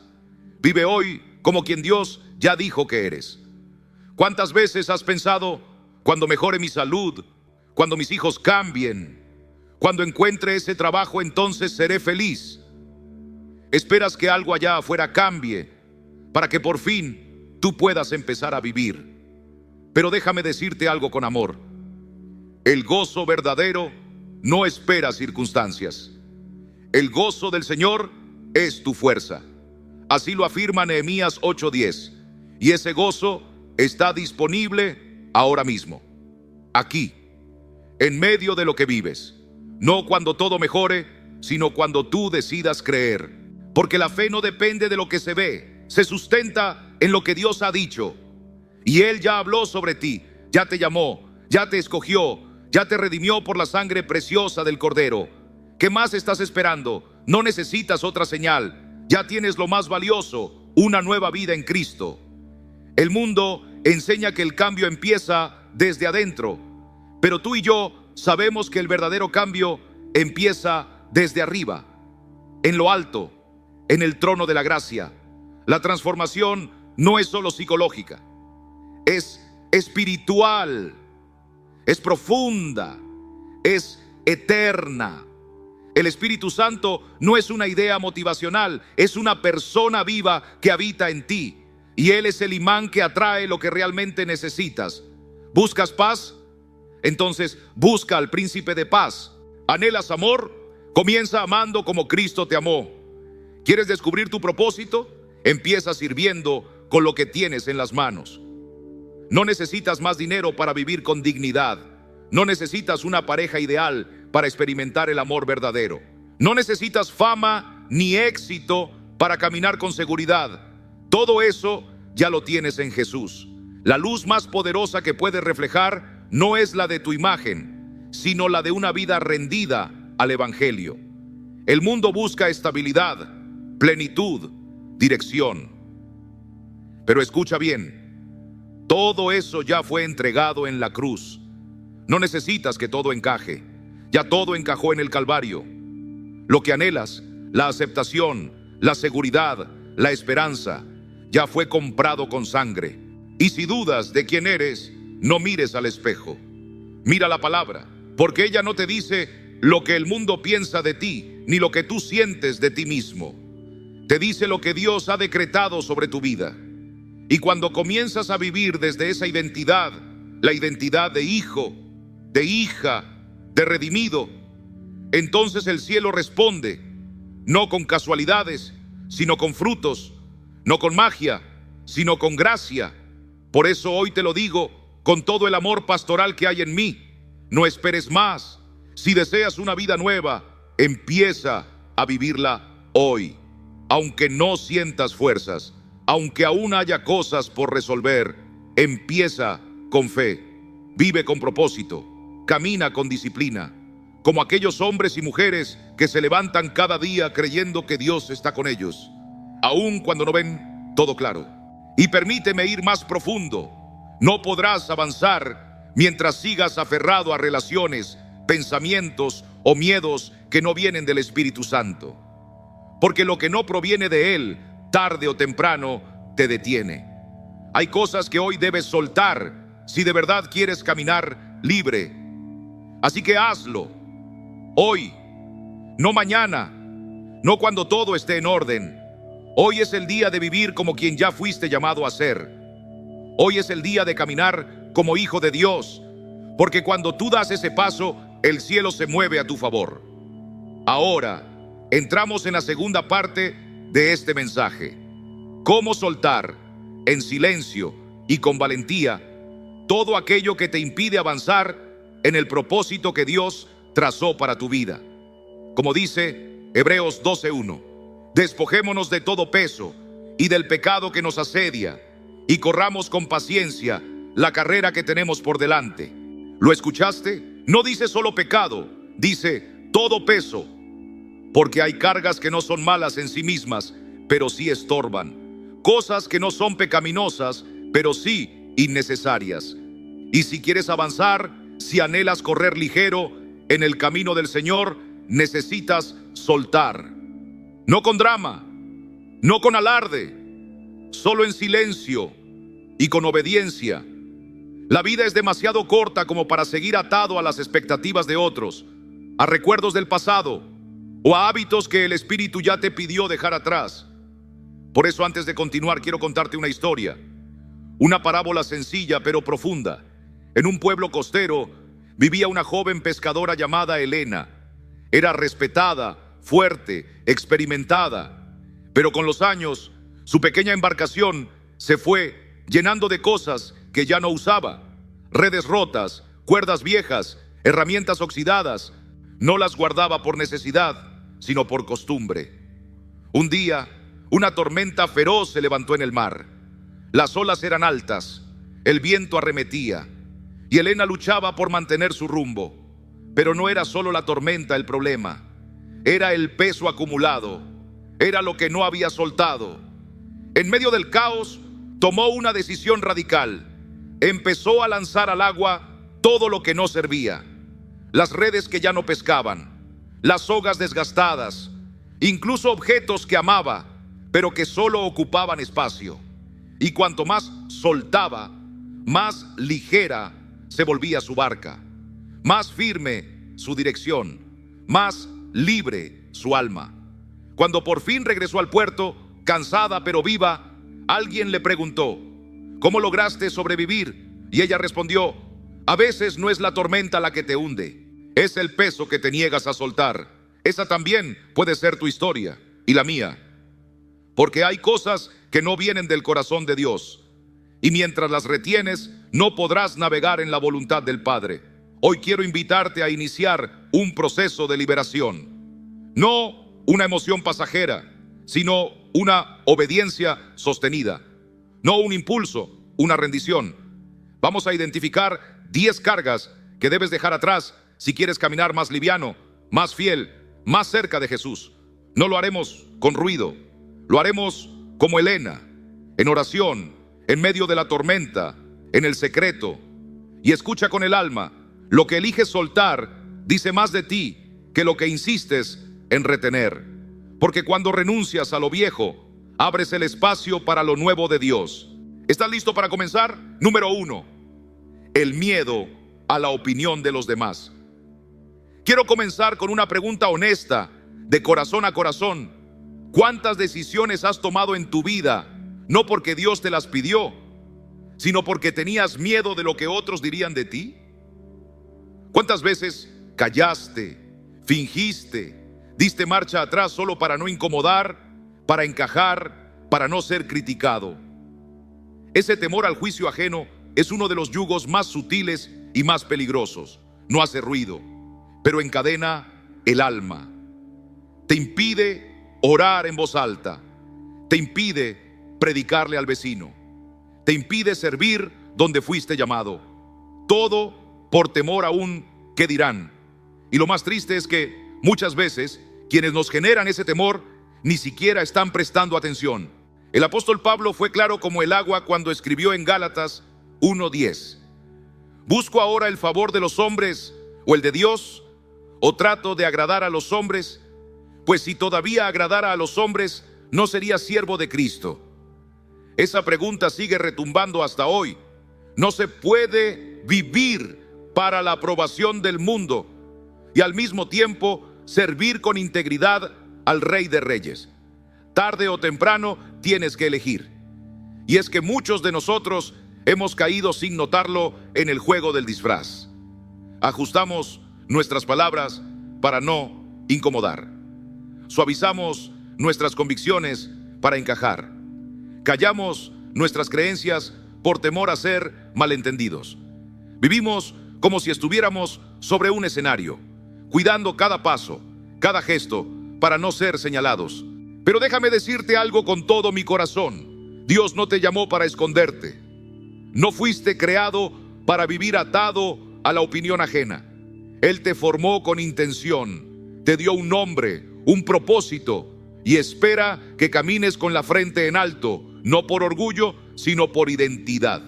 Vive hoy como quien Dios ya dijo que eres. ¿Cuántas veces has pensado, cuando mejore mi salud, cuando mis hijos cambien, cuando encuentre ese trabajo, entonces seré feliz? Esperas que algo allá afuera cambie para que por fin tú puedas empezar a vivir. Pero déjame decirte algo con amor. El gozo verdadero no espera circunstancias. El gozo del Señor es tu fuerza. Así lo afirma Nehemías 8:10. Y ese gozo está disponible ahora mismo, aquí, en medio de lo que vives. No cuando todo mejore, sino cuando tú decidas creer. Porque la fe no depende de lo que se ve, se sustenta en lo que Dios ha dicho. Y Él ya habló sobre ti, ya te llamó, ya te escogió, ya te redimió por la sangre preciosa del Cordero. ¿Qué más estás esperando? No necesitas otra señal. Ya tienes lo más valioso, una nueva vida en Cristo. El mundo enseña que el cambio empieza desde adentro, pero tú y yo sabemos que el verdadero cambio empieza desde arriba, en lo alto, en el trono de la gracia. La transformación no es solo psicológica, es espiritual, es profunda, es eterna. El Espíritu Santo no es una idea motivacional, es una persona viva que habita en ti. Y Él es el imán que atrae lo que realmente necesitas. ¿Buscas paz? Entonces busca al príncipe de paz. ¿Anhelas amor? Comienza amando como Cristo te amó. ¿Quieres descubrir tu propósito? Empieza sirviendo con lo que tienes en las manos. No necesitas más dinero para vivir con dignidad. No necesitas una pareja ideal para experimentar el amor verdadero. No necesitas fama ni éxito para caminar con seguridad. Todo eso ya lo tienes en Jesús. La luz más poderosa que puedes reflejar no es la de tu imagen, sino la de una vida rendida al Evangelio. El mundo busca estabilidad, plenitud, dirección. Pero escucha bien, todo eso ya fue entregado en la cruz. No necesitas que todo encaje. Ya todo encajó en el Calvario. Lo que anhelas, la aceptación, la seguridad, la esperanza, ya fue comprado con sangre. Y si dudas de quién eres, no mires al espejo. Mira la palabra, porque ella no te dice lo que el mundo piensa de ti, ni lo que tú sientes de ti mismo. Te dice lo que Dios ha decretado sobre tu vida. Y cuando comienzas a vivir desde esa identidad, la identidad de hijo, de hija, de redimido, entonces el cielo responde, no con casualidades, sino con frutos, no con magia, sino con gracia. Por eso hoy te lo digo con todo el amor pastoral que hay en mí. No esperes más. Si deseas una vida nueva, empieza a vivirla hoy. Aunque no sientas fuerzas, aunque aún haya cosas por resolver, empieza con fe. Vive con propósito. Camina con disciplina, como aquellos hombres y mujeres que se levantan cada día creyendo que Dios está con ellos, aun cuando no ven todo claro. Y permíteme ir más profundo. No podrás avanzar mientras sigas aferrado a relaciones, pensamientos o miedos que no vienen del Espíritu Santo. Porque lo que no proviene de Él, tarde o temprano, te detiene. Hay cosas que hoy debes soltar si de verdad quieres caminar libre. Así que hazlo hoy, no mañana, no cuando todo esté en orden. Hoy es el día de vivir como quien ya fuiste llamado a ser. Hoy es el día de caminar como hijo de Dios, porque cuando tú das ese paso, el cielo se mueve a tu favor. Ahora, entramos en la segunda parte de este mensaje. ¿Cómo soltar en silencio y con valentía todo aquello que te impide avanzar en el propósito que Dios trazó para tu vida? Como dice Hebreos 12:1, despojémonos de todo peso y del pecado que nos asedia y corramos con paciencia la carrera que tenemos por delante. ¿Lo escuchaste? No dice solo pecado, dice todo peso, porque hay cargas que no son malas en sí mismas, pero sí estorban. Cosas que no son pecaminosas, pero sí innecesarias. Y si quieres avanzar, si anhelas correr ligero, en el camino del Señor necesitas soltar. No con drama, no con alarde, solo en silencio y con obediencia. La vida es demasiado corta como para seguir atado a las expectativas de otros, a recuerdos del pasado o a hábitos que el Espíritu ya te pidió dejar atrás. Por eso, antes de continuar, quiero contarte una historia, una parábola sencilla pero profunda. En un pueblo costero vivía una joven pescadora llamada Elena. Era respetada, fuerte, experimentada, pero con los años su pequeña embarcación se fue llenando de cosas que ya no usaba. Redes rotas, cuerdas viejas, herramientas oxidadas. No las guardaba por necesidad, sino por costumbre. Un día, una tormenta feroz se levantó en el mar. Las olas eran altas, el viento arremetía, y Elena luchaba por mantener su rumbo. Pero no era solo la tormenta el problema, era el peso acumulado, era lo que no había soltado. En medio del caos, tomó una decisión radical. Empezó a lanzar al agua todo lo que no servía: las redes que ya no pescaban, las sogas desgastadas, incluso objetos que amaba, pero que solo ocupaban espacio. Y cuanto más soltaba, más ligera se volvía su barca, más firme su dirección, más libre su alma. Cuando por fin regresó al puerto, cansada pero viva, alguien le preguntó: ¿cómo lograste sobrevivir? Y ella respondió: a veces no es la tormenta la que te hunde, es el peso que te niegas a soltar. Esa también puede ser tu historia y la mía, porque hay cosas que no vienen del corazón de Dios, y mientras las retienes, no podrás navegar en la voluntad del Padre. Hoy quiero invitarte a iniciar un proceso de liberación. No una emoción pasajera, sino una obediencia sostenida. No un impulso, una rendición. Vamos a identificar 10 cargas que debes dejar atrás si quieres caminar más liviano, más fiel, más cerca de Jesús. No lo haremos con ruido, lo haremos como Elena, en oración, en medio de la tormenta, en el secreto. Y escucha con el alma: lo que eliges soltar dice más de ti que lo que insistes en retener. Porque cuando renuncias a lo viejo, abres el espacio para lo nuevo de Dios. ¿Estás listo para comenzar? Número 1, el miedo a la opinión de los demás. Quiero comenzar con una pregunta honesta, de corazón a corazón. ¿Cuántas decisiones has tomado en tu vida, no porque Dios te las pidió, sino porque tenías miedo de lo que otros dirían de ti? ¿Cuántas veces callaste, fingiste, diste marcha atrás solo para no incomodar, para encajar, para no ser criticado? Ese temor al juicio ajeno es uno de los yugos más sutiles y más peligrosos. No hace ruido, pero encadena el alma. Te impide orar en voz alta, te impide predicarle al vecino, te impide servir donde fuiste llamado. Todo por temor a un ¿qué dirán? Y lo más triste es que muchas veces quienes nos generan ese temor ni siquiera están prestando atención. El apóstol Pablo fue claro como el agua cuando escribió en Gálatas 1:10: ¿busco ahora el favor de los hombres o el de Dios? ¿O trato de agradar a los hombres? Pues si todavía agradara a los hombres, no sería siervo de Cristo. Esa pregunta sigue retumbando hasta hoy. No se puede vivir para la aprobación del mundo y al mismo tiempo servir con integridad al Rey de Reyes. Tarde o temprano tienes que elegir. Y es que muchos de nosotros hemos caído sin notarlo en el juego del disfraz. Ajustamos nuestras palabras para no incomodar. Suavizamos nuestras convicciones para encajar. Callamos nuestras creencias por temor a ser malentendidos. Vivimos como si estuviéramos sobre un escenario, cuidando cada paso, cada gesto, para no ser señalados. Pero déjame decirte algo con todo mi corazón: Dios no te llamó para esconderte. No fuiste creado para vivir atado a la opinión ajena. Él te formó con intención, te dio un nombre, un propósito, y espera que camines con la frente en alto, no por orgullo, sino por identidad,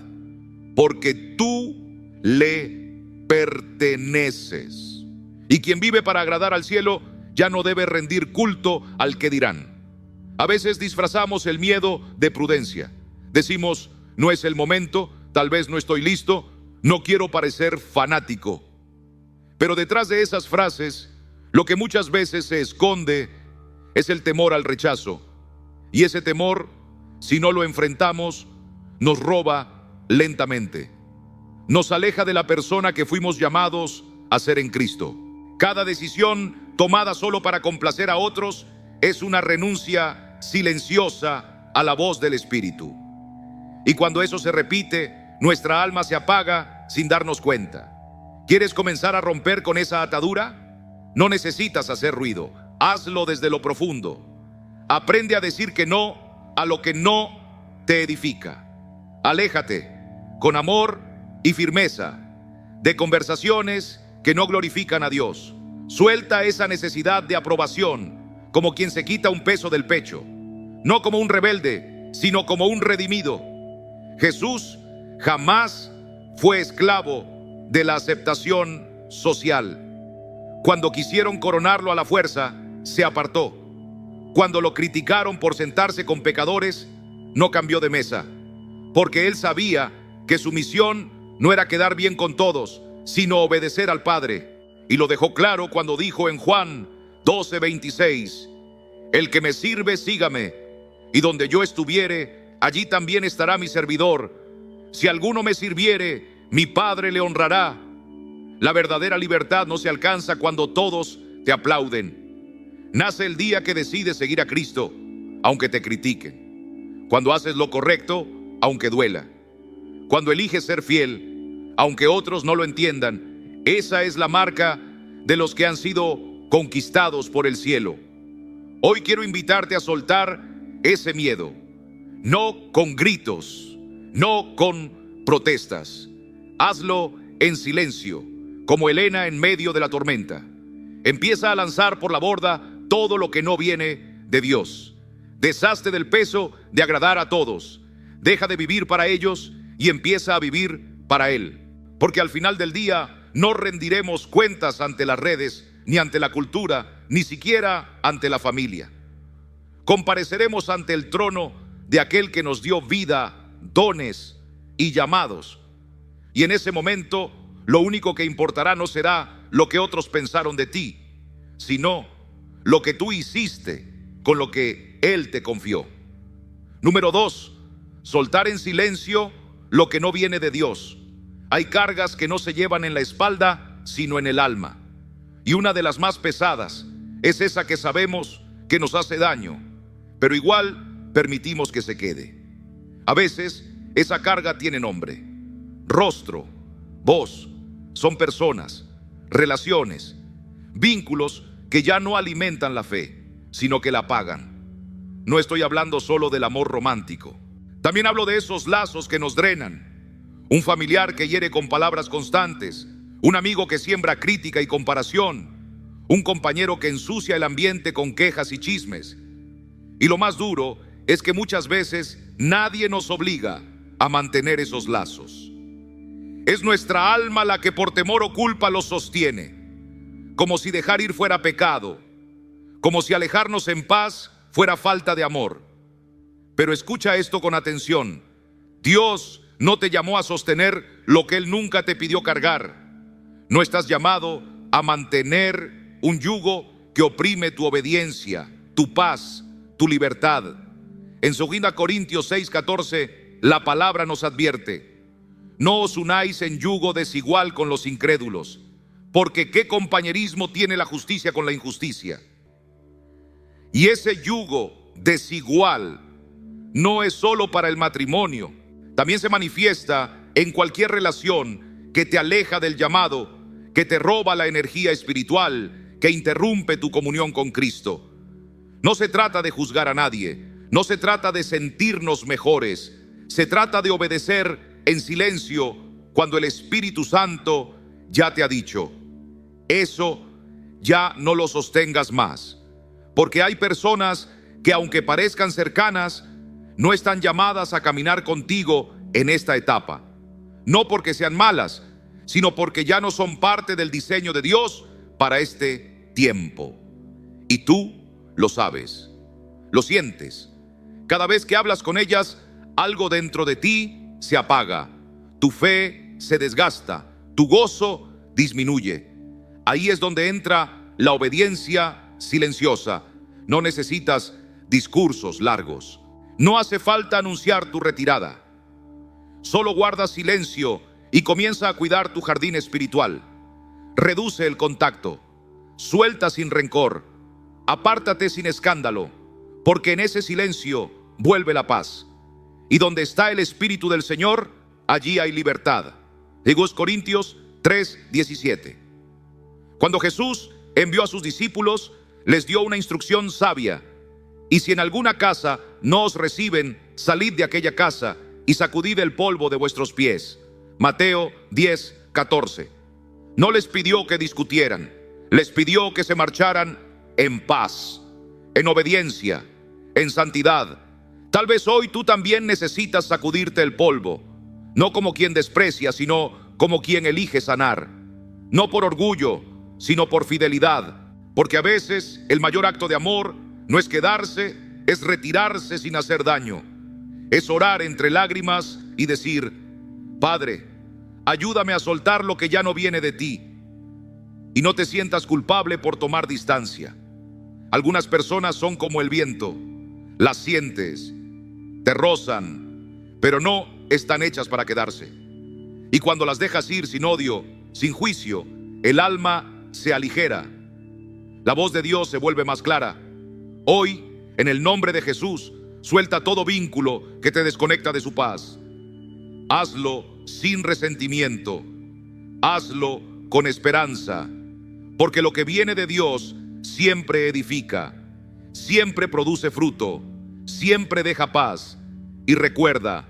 porque tú le perteneces. Y quien vive para agradar al cielo ya no debe rendir culto al que dirán. A veces disfrazamos el miedo de prudencia. Decimos, no es el momento, tal vez no estoy listo, no quiero parecer fanático. Pero detrás de esas frases, lo que muchas veces se esconde es el temor al rechazo. Y ese temor, si no lo enfrentamos, nos roba lentamente. Nos aleja de la persona que fuimos llamados a ser en Cristo. Cada decisión tomada solo para complacer a otros es una renuncia silenciosa a la voz del Espíritu. Y cuando eso se repite, nuestra alma se apaga sin darnos cuenta. ¿Quieres comenzar a romper con esa atadura? No necesitas hacer ruido. Hazlo desde lo profundo. Aprende a decir que no a lo que no te edifica. Aléjate con amor y firmeza de conversaciones que no glorifican a Dios. Suelta esa necesidad de aprobación como quien se quita un peso del pecho. No como un rebelde, sino como un redimido. Jesús jamás fue esclavo de la aceptación social. Cuando quisieron coronarlo a la fuerza, se apartó. Cuando lo criticaron por sentarse con pecadores, no cambió de mesa, porque él sabía que su misión no era quedar bien con todos, sino obedecer al Padre. Y lo dejó claro cuando dijo en Juan 12:26, el que me sirve, sígame, y donde yo estuviere, allí también estará mi servidor. Si alguno me sirviere, mi Padre le honrará. La verdadera libertad no se alcanza cuando todos te aplauden. Nace el día que decides seguir a Cristo, aunque te critiquen. Cuando haces lo correcto, aunque duela. Cuando eliges ser fiel, aunque otros no lo entiendan. Esa es la marca de los que han sido conquistados por el cielo. Hoy quiero invitarte a soltar ese miedo. No con gritos, no con protestas. Hazlo en silencio, como Helena en medio de la tormenta. Empieza a lanzar por la borda todo lo que no viene de Dios. Deshazte del peso de agradar a todos. Deja de vivir para ellos y empieza a vivir para Él. Porque al final del día no rendiremos cuentas ante las redes, ni ante la cultura, ni siquiera ante la familia. Compareceremos ante el trono de aquel que nos dio vida, dones y llamados. Y en ese momento, lo único que importará no será lo que otros pensaron de ti, sino lo que tú hiciste con lo que Él te confió. Número 2, soltar en silencio lo que no viene de Dios. Hay cargas que no se llevan en la espalda, sino en el alma. Y una de las más pesadas es esa que sabemos que nos hace daño, pero igual permitimos que se quede. A veces esa carga tiene nombre, rostro, voz. Son personas, relaciones, vínculos que ya no alimentan la fe, sino que la apagan. No estoy hablando solo del amor romántico. También hablo de esos lazos que nos drenan. Un familiar que hiere con palabras constantes, un amigo que siembra crítica y comparación, un compañero que ensucia el ambiente con quejas y chismes. Y lo más duro es que muchas veces nadie nos obliga a mantener esos lazos. Es nuestra alma la que por temor o culpa los sostiene, como si dejar ir fuera pecado, como si alejarnos en paz fuera falta de amor. Pero escucha esto con atención. Dios no te llamó a sostener lo que Él nunca te pidió cargar. No estás llamado a mantener un yugo que oprime tu obediencia, tu paz, tu libertad. En 2 Corintios 6:14, la palabra nos advierte: no os unáis en yugo desigual con los incrédulos, porque ¿qué compañerismo tiene la justicia con la injusticia? Y ese yugo desigual no es solo para el matrimonio, también se manifiesta en cualquier relación que te aleja del llamado, que te roba la energía espiritual, que interrumpe tu comunión con Cristo. No se trata de juzgar a nadie, no se trata de sentirnos mejores, se trata de obedecer en silencio cuando el Espíritu Santo ya te ha dicho: eso ya no lo sostengas más. Porque hay personas que, aunque parezcan cercanas, no están llamadas a caminar contigo en esta etapa. No porque sean malas, sino porque ya no son parte del diseño de Dios para este tiempo. Y tú lo sabes, lo sientes. Cada vez que hablas con ellas, algo dentro de ti se apaga, tu fe se desgasta, tu gozo disminuye. Ahí es donde entra la obediencia silenciosa. No necesitas discursos largos. No hace falta anunciar tu retirada. Solo guarda silencio y comienza a cuidar tu jardín espiritual. Reduce el contacto. Suelta sin rencor. Apártate sin escándalo, porque en ese silencio vuelve la paz. Y donde está el Espíritu del Señor, allí hay libertad. 2 Corintios 3:17. Cuando Jesús envió a sus discípulos, les dio una instrucción sabia. Y si en alguna casa no os reciben, salid de aquella casa y sacudid el polvo de vuestros pies. Mateo 10:14. No les pidió que discutieran, les pidió que se marcharan en paz, en obediencia, en santidad. Tal vez hoy tú también necesitas sacudirte el polvo, no como quien desprecia, sino como quien elige sanar. No por orgullo, sino por fidelidad, porque a veces el mayor acto de amor no es quedarse, es retirarse sin hacer daño. Es orar entre lágrimas y decir: Padre, ayúdame a soltar lo que ya no viene de ti. Y no te sientas culpable por tomar distancia. Algunas personas son como el viento. Las sientes, te rozan, pero no están hechas para quedarse. Y cuando las dejas ir sin odio, sin juicio, el alma se aligera. La voz de Dios se vuelve más clara. Hoy, en el nombre de Jesús, suelta todo vínculo que te desconecta de su paz. Hazlo sin resentimiento. Hazlo con esperanza. Porque lo que viene de Dios siempre edifica, siempre produce fruto, siempre deja paz. Y recuerda,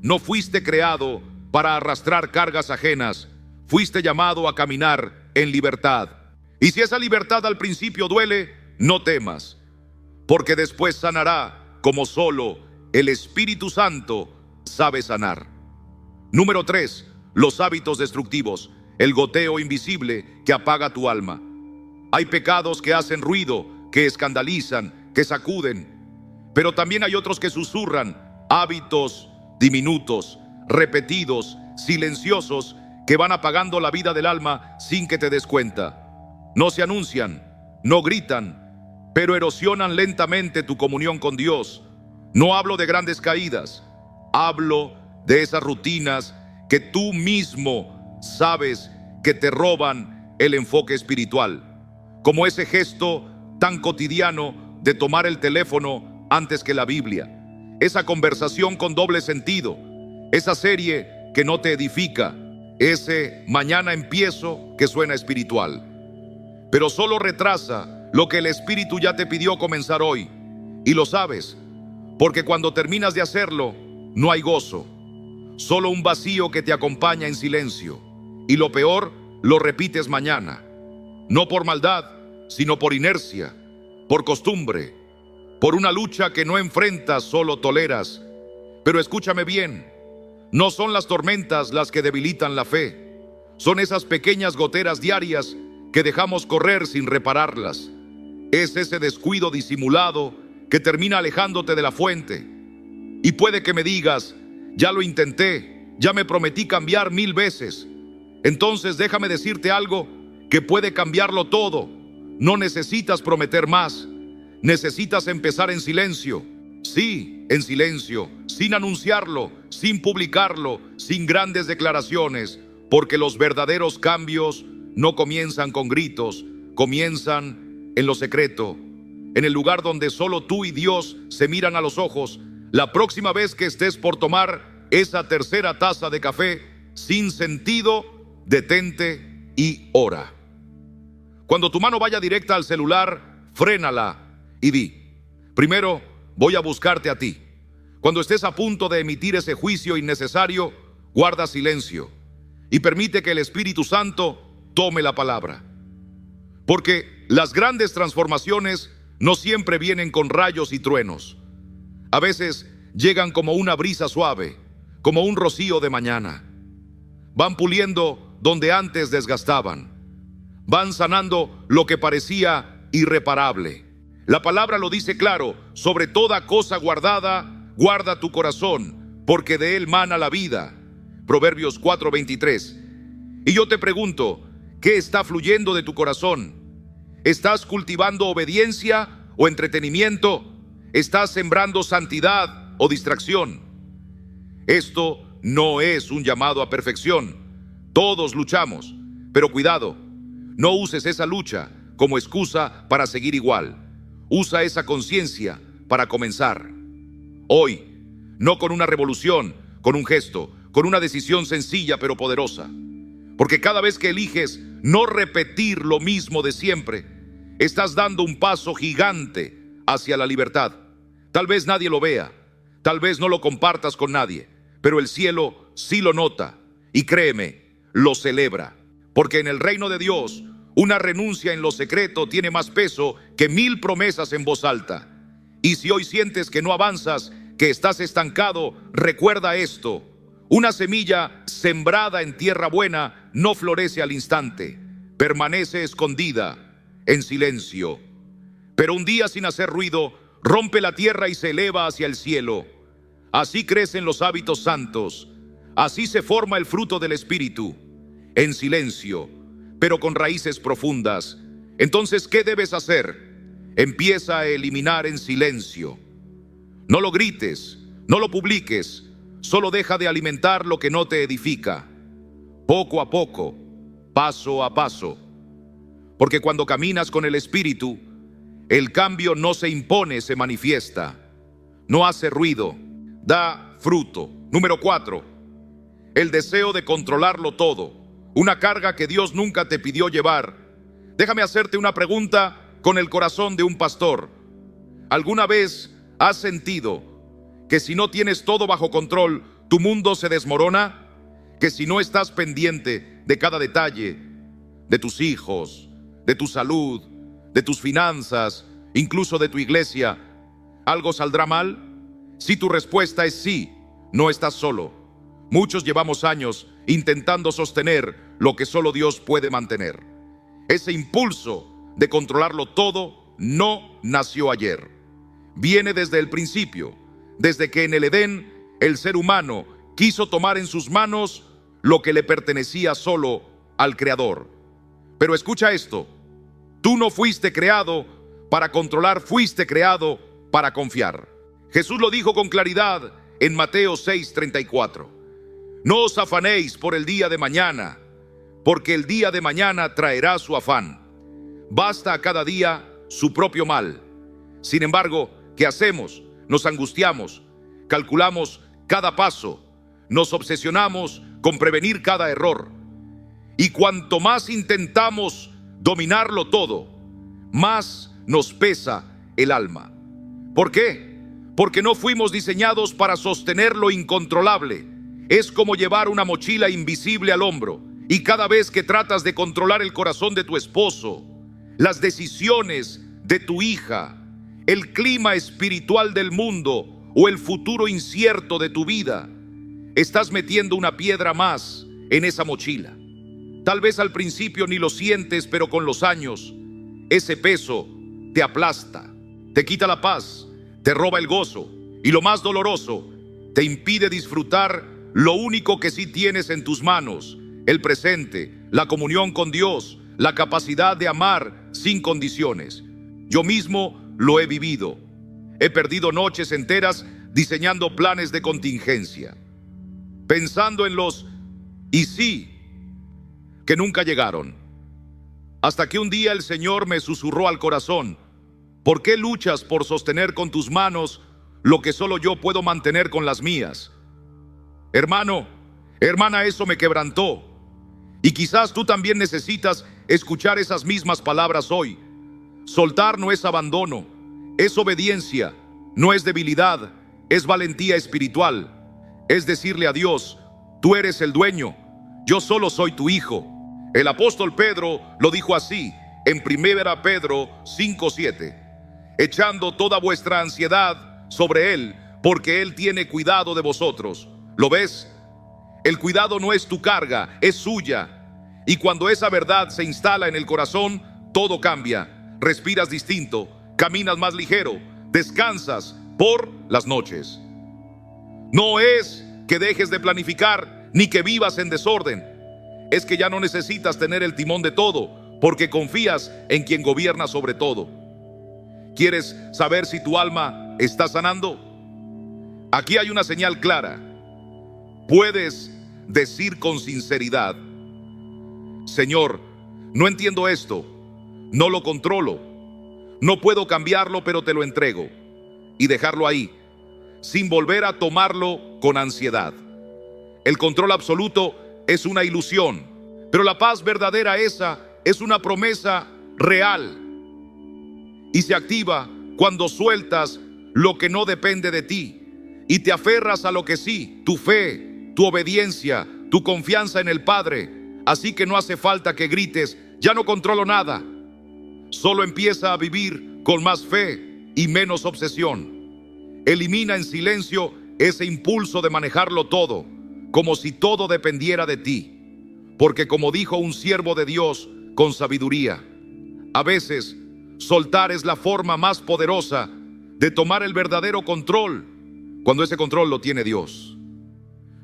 no fuiste creado para arrastrar cargas ajenas, fuiste llamado a caminar en libertad. Y si esa libertad al principio duele, no temas, porque después sanará como solo el Espíritu Santo sabe sanar. Número 3, los hábitos destructivos, el goteo invisible que apaga tu alma. Hay pecados que hacen ruido, que escandalizan, que sacuden, pero también hay otros que susurran, hábitos diminutos, repetidos, silenciosos, que van apagando la vida del alma sin que te des cuenta. No se anuncian, no gritan, pero erosionan lentamente tu comunión con Dios. No hablo de grandes caídas, hablo de esas rutinas que tú mismo sabes que te roban el enfoque espiritual, como ese gesto tan cotidiano de tomar el teléfono antes que la Biblia, esa conversación con doble sentido, esa serie que no te edifica, ese mañana empiezo que suena espiritual, pero solo retrasa lo que el Espíritu ya te pidió comenzar hoy, y lo sabes, porque cuando terminas de hacerlo, no hay gozo, solo un vacío que te acompaña en silencio, y lo peor, lo repites mañana, no por maldad, sino por inercia, por costumbre, por una lucha que no enfrentas, solo toleras. Pero escúchame bien, no son las tormentas las que debilitan la fe, son esas pequeñas goteras diarias que dejamos correr sin repararlas. Es ese descuido disimulado que termina alejándote de la fuente. Y puede que me digas: ya lo intenté, ya me prometí cambiar 1000 veces. Entonces déjame decirte algo que puede cambiarlo todo. No necesitas prometer más, necesitas empezar en silencio. Sí, en silencio, sin anunciarlo, sin publicarlo, sin grandes declaraciones, porque los verdaderos cambios no comienzan con gritos, comienzan en lo secreto, en el lugar donde solo tú y Dios se miran a los ojos. La próxima vez que estés por tomar esa tercera taza de café sin sentido, detente y ora. Cuando tu mano vaya directa al celular, frénala y di: primero voy a buscarte a ti. Cuando estés a punto de emitir ese juicio innecesario, guarda silencio y permite que el Espíritu Santo tome la palabra. Porque las grandes transformaciones no siempre vienen con rayos y truenos. A veces llegan como una brisa suave, como un rocío de mañana. Van puliendo donde antes desgastaban. van sanando lo que parecía irreparable. La palabra lo dice claro: sobre toda cosa guardada, guarda tu corazón, porque de él mana la vida. Proverbios 4:23. Y yo te pregunto, ¿qué está fluyendo de tu corazón? ¿Estás cultivando obediencia o entretenimiento? ¿Estás sembrando santidad o distracción? Esto no es un llamado a perfección. Todos luchamos, pero cuidado, no uses esa lucha como excusa para seguir igual. Usa esa conciencia para comenzar. Hoy, no con una revolución, con un gesto, con una decisión sencilla pero poderosa. Porque cada vez que eliges no repetir lo mismo de siempre, estás dando un paso gigante hacia la libertad. Tal vez nadie lo vea, tal vez no lo compartas con nadie, pero el cielo sí lo nota y créeme, lo celebra. Porque en el reino de Dios, una renuncia en lo secreto tiene más peso que 1000 promesas en voz alta. Y si hoy sientes que no avanzas, que estás estancado, recuerda esto: una semilla sembrada en tierra buena no florece al instante, permanece escondida en silencio. Pero un día, sin hacer ruido, rompe la tierra y se eleva hacia el cielo. Así crecen los hábitos santos, así se forma el fruto del Espíritu, en silencio, pero con raíces profundas. Entonces, ¿qué debes hacer? Empieza a eliminar en silencio. No lo grites, no lo publiques, solo deja de alimentar lo que no te edifica. Poco a poco, paso a paso. Porque cuando caminas con el Espíritu, el cambio no se impone, se manifiesta. No hace ruido, da fruto. Número 4, el deseo de controlarlo todo. Una carga que Dios nunca te pidió llevar. Déjame hacerte una pregunta con el corazón de un pastor. ¿Alguna vez has sentido que si no tienes todo bajo control, tu mundo se desmorona? Que si no estás pendiente de cada detalle, de tus hijos, de tu salud, de tus finanzas, incluso de tu iglesia, ¿algo saldrá mal? Si tu respuesta es sí, no estás solo. Muchos llevamos años intentando sostener lo que solo Dios puede mantener. Ese impulso de controlarlo todo no nació ayer. Viene desde el principio, desde que en el Edén el ser humano quiso tomar en sus manos lo que le pertenecía solo al Creador. Pero escucha esto: tú no fuiste creado para controlar, fuiste creado para confiar. Jesús lo dijo con claridad en Mateo 6:34. No os afanéis por el día de mañana, porque el día de mañana traerá su afán. Basta a cada día su propio mal. Sin embargo, ¿qué hacemos? Nos angustiamos, calculamos cada paso, nos obsesionamos con prevenir cada error. Y cuanto más intentamos dominarlo todo, más nos pesa el alma. ¿Por qué? Porque no fuimos diseñados para sostener lo incontrolable. Es como llevar una mochila invisible al hombro, y cada vez que tratas de controlar el corazón de tu esposo, las decisiones de tu hija, el clima espiritual del mundo o el futuro incierto de tu vida, estás metiendo una piedra más en esa mochila. Tal vez al principio ni lo sientes, pero con los años, ese peso te aplasta, te quita la paz, te roba el gozo y, lo más doloroso, te impide disfrutar lo único que sí tienes en tus manos: el presente, la comunión con Dios, la capacidad de amar sin condiciones. Yo mismo lo he vivido. He perdido noches enteras diseñando planes de contingencia, pensando en los y sí que nunca llegaron. Hasta que un día el Señor me susurró al corazón: ¿por qué luchas por sostener con tus manos lo que solo yo puedo mantener con las mías? Hermano, hermana, eso me quebrantó. Y quizás tú también necesitas escuchar esas mismas palabras hoy. Soltar no es abandono, es obediencia, no es debilidad, es valentía espiritual. Es decirle a Dios: tú eres el dueño, yo solo soy tu hijo. El apóstol Pedro lo dijo así en 1 Pedro 5:7. Echando toda vuestra ansiedad sobre Él, porque Él tiene cuidado de vosotros. ¿Lo ves? El cuidado no es tu carga, es suya. Y cuando esa verdad se instala en el corazón, todo cambia. Respiras distinto, caminas más ligero, descansas por las noches. No es que dejes de planificar ni que vivas en desorden. Es que ya no necesitas tener el timón de todo, porque confías en quien gobierna sobre todo. ¿Quieres saber si tu alma está sanando? Aquí hay una señal clara. Puedes decir con sinceridad: Señor, no entiendo esto, no lo controlo, no puedo cambiarlo, pero te lo entrego, y dejarlo ahí, sin volver a tomarlo con ansiedad. El control absoluto es una ilusión, pero la paz verdadera, esa es una promesa real, y se activa cuando sueltas lo que no depende de ti y te aferras a lo que sí: tu fe, tu obediencia, tu confianza en el Padre. Así que no hace falta que grites: ya no controlo nada. Solo empieza a vivir con más fe y menos obsesión. Elimina en silencio ese impulso de manejarlo todo, como si todo dependiera de ti. Porque como dijo un siervo de Dios con sabiduría, a veces soltar es la forma más poderosa de tomar el verdadero control, cuando ese control lo tiene Dios.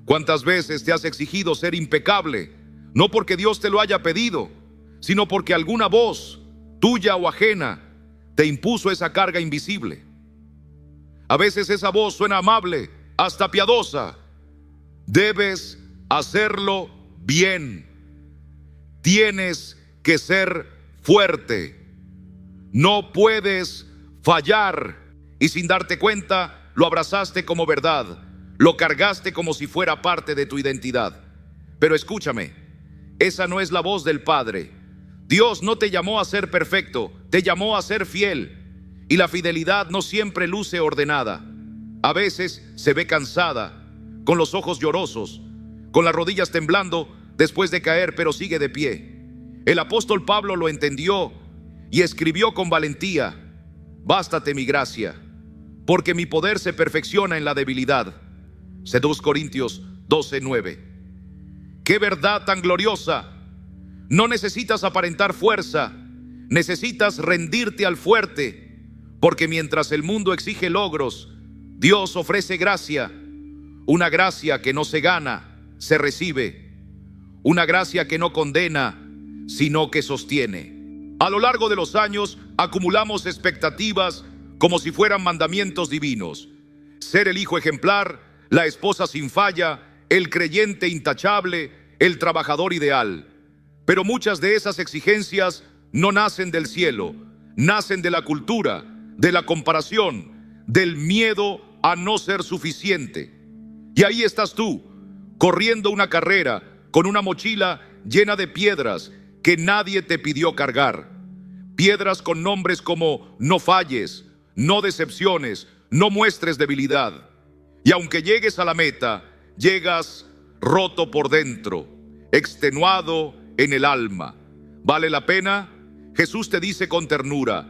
¿Cuántas veces te has exigido ser impecable? No porque Dios te lo haya pedido, sino porque alguna voz, tuya o ajena, te impuso esa carga invisible. A veces esa voz suena amable, hasta piadosa. Debes hacerlo bien. Tienes que ser fuerte. No puedes fallar. Y sin darte cuenta, lo abrazaste como verdad. Lo cargaste como si fuera parte de tu identidad. Pero escúchame, esa no es la voz del Padre. Dios no te llamó a ser perfecto, te llamó a ser fiel. Y la fidelidad no siempre luce ordenada. A veces se ve cansada, con los ojos llorosos, con las rodillas temblando después de caer, pero sigue de pie. El apóstol Pablo lo entendió y escribió con valentía: bástate mi gracia, porque mi poder se perfecciona en la debilidad. 2 Corintios 12:9. ¡Qué verdad tan gloriosa! No necesitas aparentar fuerza, necesitas rendirte al fuerte, porque mientras el mundo exige logros, Dios ofrece gracia, una gracia que no se gana, se recibe, una gracia que no condena, sino que sostiene. A lo largo de los años acumulamos expectativas como si fueran mandamientos divinos: ser el hijo ejemplar, la esposa sin falla, el creyente intachable, el trabajador ideal. Pero muchas de esas exigencias no nacen del cielo, nacen de la cultura, de la comparación, del miedo a no ser suficiente. Y ahí estás tú, corriendo una carrera con una mochila llena de piedras que nadie te pidió cargar. Piedras con nombres como: no falles, no decepciones, no muestres debilidad. Y aunque llegues a la meta, llegas roto por dentro, extenuado en el alma. ¿Vale la pena? Jesús te dice con ternura: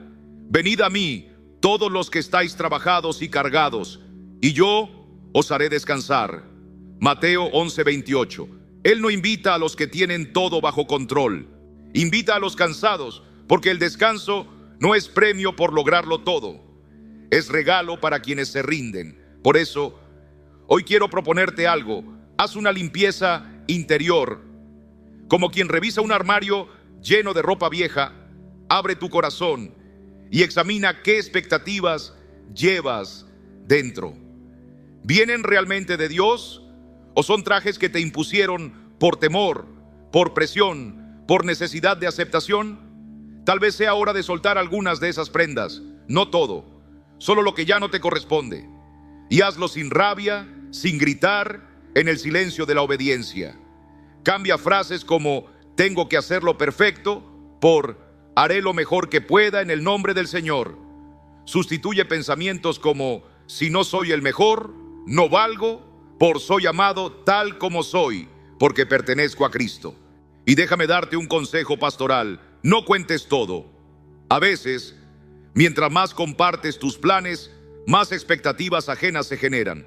venid a mí, todos los que estáis trabajados y cargados, y yo os haré descansar. Mateo 11:28. Él no invita a los que tienen todo bajo control, invita a los cansados, porque el descanso no es premio por lograrlo todo, es regalo para quienes se rinden. Por eso, hoy quiero proponerte algo. Haz una limpieza interior. Como quien revisa un armario lleno de ropa vieja, abre tu corazón y examina qué expectativas llevas dentro. ¿Vienen realmente de Dios o son trajes que te impusieron por temor, por presión, por necesidad de aceptación? Tal vez sea hora de soltar algunas de esas prendas, no todo, solo lo que ya no te corresponde. Y hazlo sin rabia, sin gritar, en el silencio de la obediencia. Cambia frases como: tengo que hacerlo perfecto, por haré lo mejor que pueda en el nombre del Señor. Sustituye pensamientos como: si no soy el mejor, no valgo, por soy amado tal como soy, porque pertenezco a Cristo. Y déjame darte un consejo pastoral: no cuentes todo. A veces, mientras más compartes tus planes, más expectativas ajenas se generan.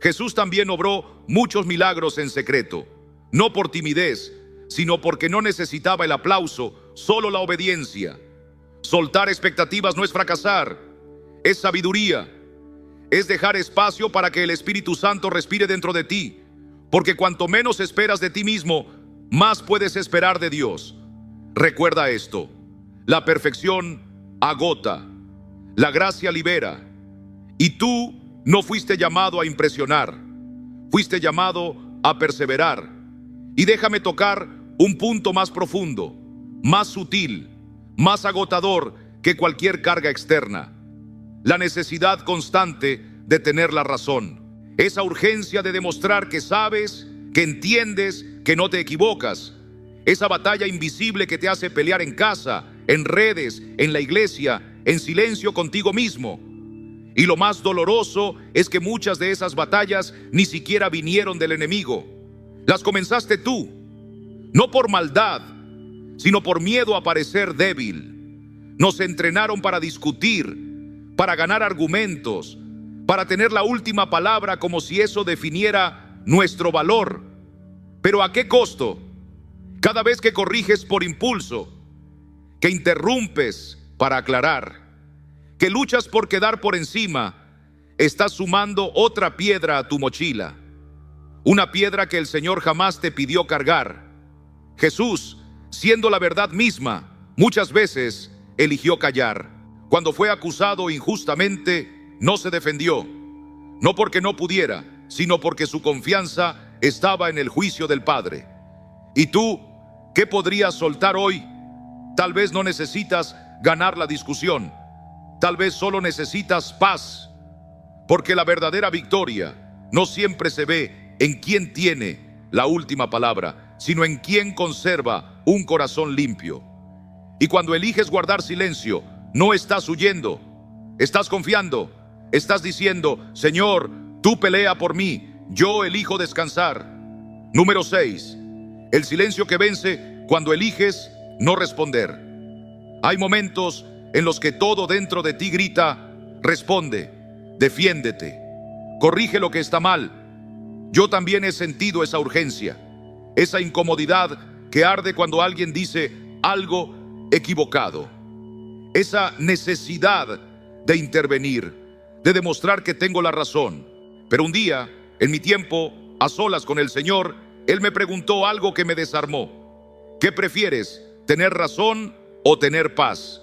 Jesús también obró muchos milagros en secreto, no por timidez, sino porque no necesitaba el aplauso, solo la obediencia. Soltar expectativas no es fracasar, es sabiduría. Es dejar espacio para que el Espíritu Santo respire dentro de ti, porque cuanto menos esperas de ti mismo, más puedes esperar de Dios. Recuerda esto: la perfección agota, la gracia libera, y tú no fuiste llamado a impresionar, fuiste llamado a perseverar. Y déjame tocar un punto más profundo, más sutil, más agotador que cualquier carga externa: la necesidad constante de tener la razón. Esa urgencia de demostrar que sabes, que entiendes, que no te equivocas. Esa batalla invisible que te hace pelear en casa, en redes, en la iglesia, en silencio contigo mismo. Y lo más doloroso es que muchas de esas batallas ni siquiera vinieron del enemigo. Las comenzaste tú, no por maldad, sino por miedo a parecer débil. Nos entrenaron para discutir, para ganar argumentos, para tener la última palabra, como si eso definiera nuestro valor. ¿Pero a qué costo? Cada vez que corriges por impulso, que interrumpes para aclarar, que luchas por quedar por encima, estás sumando otra piedra a tu mochila. Una piedra que el Señor jamás te pidió cargar. Jesús, siendo la verdad misma, muchas veces eligió callar. Cuando fue acusado injustamente, no se defendió, no porque no pudiera, sino porque su confianza estaba en el juicio del Padre. ¿Y tú qué podrías soltar hoy? Tal vez no necesitas ganar la discusión, tal vez solo necesitas paz, porque la verdadera victoria no siempre se ve en quien tiene la última palabra, sino en quien conserva un corazón limpio. Y cuando eliges guardar silencio, no estás huyendo, estás confiando, estás diciendo: Señor, tú pelea por mí, yo elijo descansar. Número 6, el silencio que vence cuando eliges no responder. Hay momentos en los que todo dentro de ti grita: responde, defiéndete, corrige lo que está mal. Yo también he sentido esa urgencia, esa incomodidad que arde cuando alguien dice algo equivocado. Esa necesidad de intervenir, de demostrar que tengo la razón. Pero un día, en mi tiempo a solas con el Señor, Él me preguntó algo que me desarmó: ¿qué prefieres, tener razón o tener paz?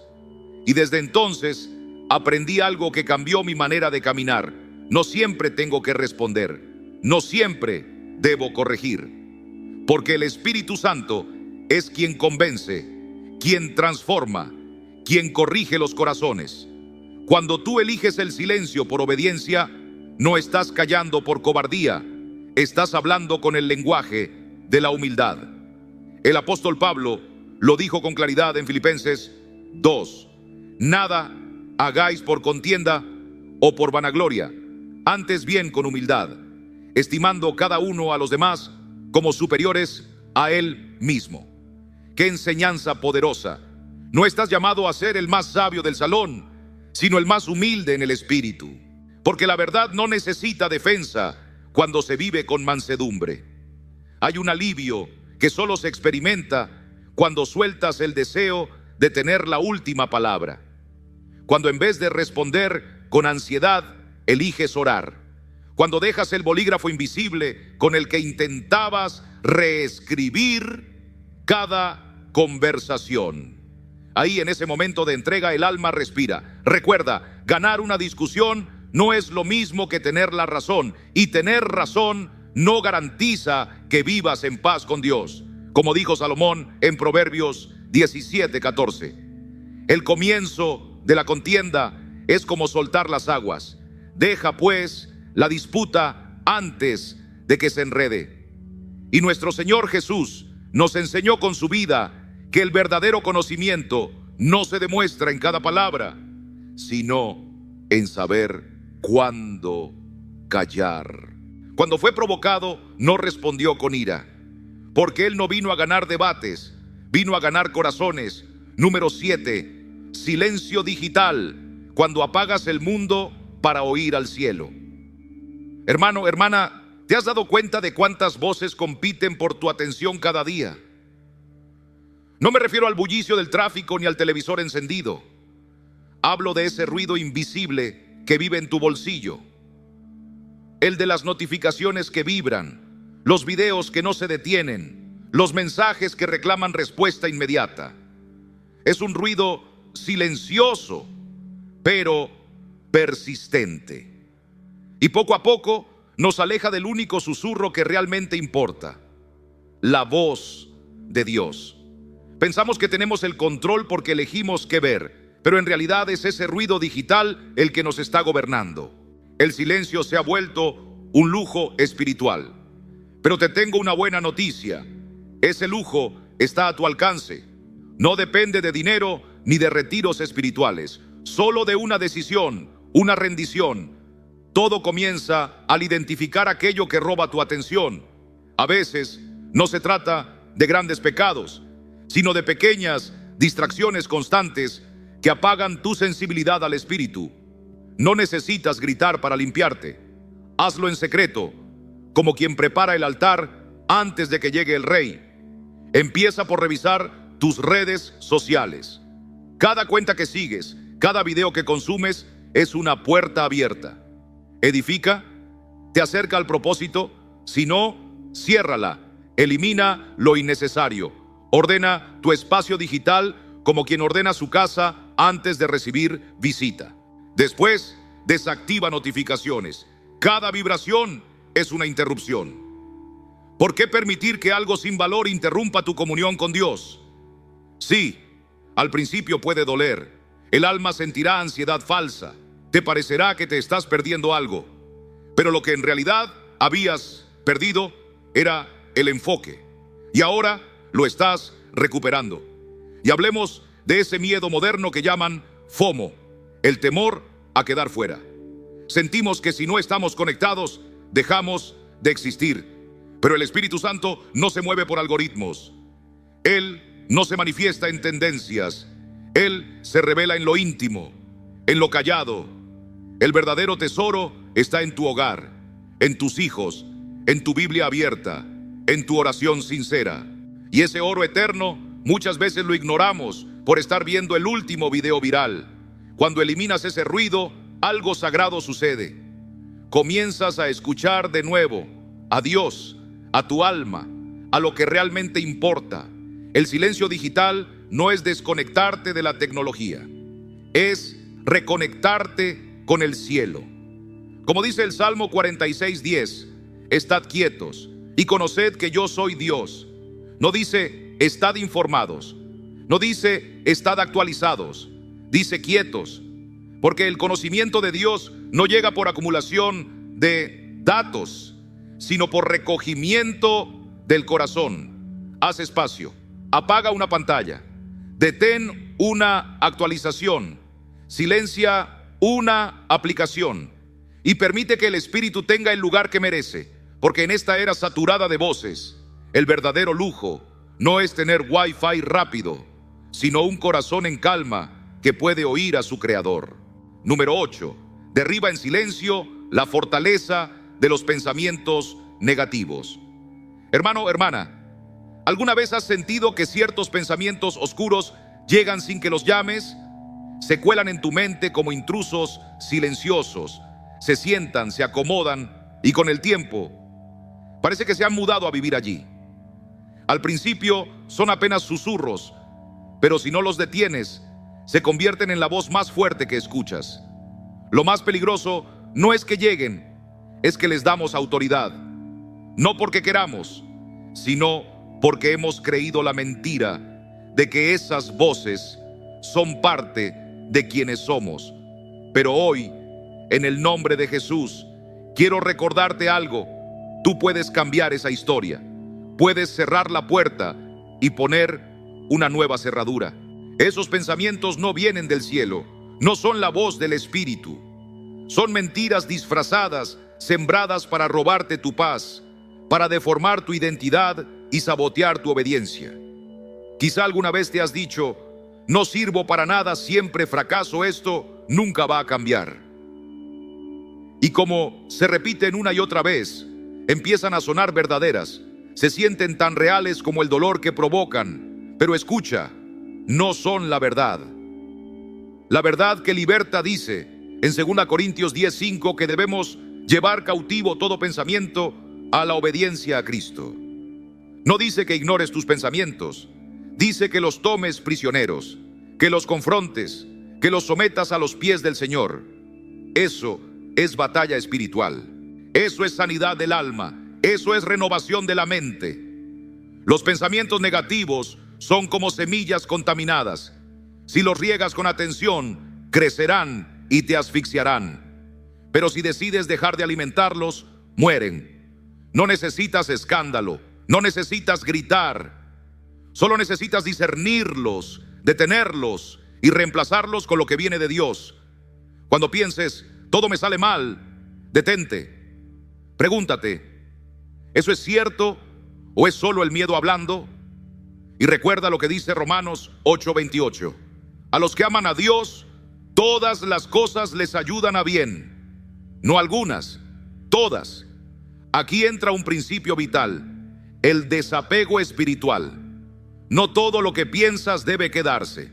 Y desde entonces aprendí algo que cambió mi manera de caminar. No siempre tengo que responder, no siempre debo corregir, porque el Espíritu Santo es quien convence, quien transforma, quien corrige los corazones. Cuando tú eliges el silencio por obediencia, no estás callando por cobardía, estás hablando con el lenguaje de la humildad. El apóstol Pablo lo dijo con claridad en Filipenses 2: nada hagáis por contienda o por vanagloria, antes bien con humildad, estimando cada uno a los demás como superiores a él mismo. ¡Qué enseñanza poderosa! No estás llamado a ser el más sabio del salón, sino el más humilde en el espíritu. Porque la verdad no necesita defensa cuando se vive con mansedumbre. Hay un alivio que solo se experimenta cuando sueltas el deseo de tener la última palabra. Cuando en vez de responder con ansiedad, eliges orar. Cuando dejas el bolígrafo invisible con el que intentabas reescribir cada conversación. Ahí, en ese momento de entrega, el alma respira. Recuerda, ganar una discusión no es lo mismo que tener la razón, y tener razón no garantiza que vivas en paz con Dios. Como dijo Salomón en Proverbios 17:14. El comienzo de la contienda es como soltar las aguas. Deja pues la disputa antes de que se enrede. Y nuestro Señor Jesús nos enseñó con su vida que el verdadero conocimiento no se demuestra en cada palabra, sino en saber cuándo callar. Cuando fue provocado, no respondió con ira, porque Él no vino a ganar debates, vino a ganar corazones. Número 7, silencio digital, cuando apagas el mundo para oír al cielo. Hermano, hermana, ¿te has dado cuenta de cuántas voces compiten por tu atención cada día? No me refiero al bullicio del tráfico ni al televisor encendido. Hablo de ese ruido invisible que vive en tu bolsillo. El de las notificaciones que vibran, los videos que no se detienen, los mensajes que reclaman respuesta inmediata. Es un ruido silencioso, pero persistente. Y poco a poco nos aleja del único susurro que realmente importa: la voz de Dios. Pensamos que tenemos el control porque elegimos qué ver, pero en realidad es ese ruido digital el que nos está gobernando. El silencio se ha vuelto un lujo espiritual. Pero te tengo una buena noticia: ese lujo está a tu alcance. No depende de dinero ni de retiros espirituales, solo de una decisión, una rendición. Todo comienza al identificar aquello que roba tu atención. A veces no se trata de grandes pecados, sino de pequeñas distracciones constantes que apagan tu sensibilidad al espíritu. No necesitas gritar para limpiarte. Hazlo en secreto, como quien prepara el altar antes de que llegue el rey. Empieza por revisar tus redes sociales. Cada cuenta que sigues, cada video que consumes es una puerta abierta. ¿Edifica? ¿Te acerca al propósito? Si no, ciérrala. Elimina lo innecesario. Ordena tu espacio digital como quien ordena su casa antes de recibir visita. Después, desactiva notificaciones. Cada vibración es una interrupción. ¿Por qué permitir que algo sin valor interrumpa tu comunión con Dios? Sí, al principio puede doler. El alma sentirá ansiedad falsa. Te parecerá que te estás perdiendo algo. Pero lo que en realidad habías perdido era el enfoque. Y ahora lo estás recuperando. Y hablemos de ese miedo moderno que llaman FOMO, el temor a quedar fuera. Sentimos que si no estamos conectados, dejamos de existir. Pero el Espíritu Santo no se mueve por algoritmos. Él no se manifiesta en tendencias. Él se revela en lo íntimo, en lo callado. El verdadero tesoro está en tu hogar, en tus hijos, en tu Biblia abierta, en tu oración sincera. Y ese oro eterno muchas veces lo ignoramos por estar viendo el último video viral. Cuando eliminas ese ruido, algo sagrado sucede. Comienzas a escuchar de nuevo a Dios, a tu alma, a lo que realmente importa. El silencio digital no es desconectarte de la tecnología, es reconectarte con el cielo. Como dice el Salmo 46:10, estad quietos y conoced que yo soy Dios. No dice estad informados, no dice estad actualizados, dice quietos, porque el conocimiento de Dios no llega por acumulación de datos, sino por recogimiento del corazón. Haz espacio, apaga una pantalla, detén una actualización, silencia una aplicación y permite que el Espíritu tenga el lugar que merece, porque en esta era saturada de voces, el verdadero lujo no es tener Wi-Fi rápido, sino un corazón en calma que puede oír a su Creador. Número 8. Derriba en silencio la fortaleza de los pensamientos negativos. Hermano, hermana, ¿alguna vez has sentido que ciertos pensamientos oscuros llegan sin que los llames? Se cuelan en tu mente como intrusos silenciosos, se sientan, se acomodan y con el tiempo parece que se han mudado a vivir allí. Al principio son apenas susurros, pero si no los detienes, se convierten en la voz más fuerte que escuchas. Lo más peligroso no es que lleguen, es que les damos autoridad. No porque queramos, sino porque hemos creído la mentira de que esas voces son parte de quienes somos. Pero hoy, en el nombre de Jesús, quiero recordarte algo. Tú puedes cambiar esa historia. Puedes cerrar la puerta y poner una nueva cerradura. Esos pensamientos no vienen del cielo, no son la voz del Espíritu. Son mentiras disfrazadas, sembradas para robarte tu paz, para deformar tu identidad y sabotear tu obediencia. Quizá alguna vez te has dicho, no sirvo para nada, siempre fracaso, esto nunca va a cambiar. Y como se repiten una y otra vez, empiezan a sonar verdaderas, se sienten tan reales como el dolor que provocan, Pero escucha, no son la verdad. La verdad que liberta dice en 2 Corintios 10:5 que debemos llevar cautivo todo pensamiento a la obediencia a Cristo. No dice que ignores tus pensamientos, dice que los tomes prisioneros, que los confrontes, que los sometas a los pies del Señor. Eso es batalla espiritual. Eso es sanidad del alma. Eso es renovación de la mente. Los pensamientos negativos son como semillas contaminadas. Si los riegas con atención, crecerán y te asfixiarán. Pero si decides dejar de alimentarlos, mueren. No necesitas escándalo, no necesitas gritar. Solo necesitas discernirlos, detenerlos y reemplazarlos con lo que viene de Dios. Cuando pienses, todo me sale mal, detente. Pregúntate, ¿eso es cierto o es solo el miedo hablando? Y recuerda lo que dice Romanos 8:28. A los que aman a Dios, todas las cosas les ayudan a bien. No algunas, todas. Aquí entra un principio vital, el desapego espiritual. No todo lo que piensas debe quedarse.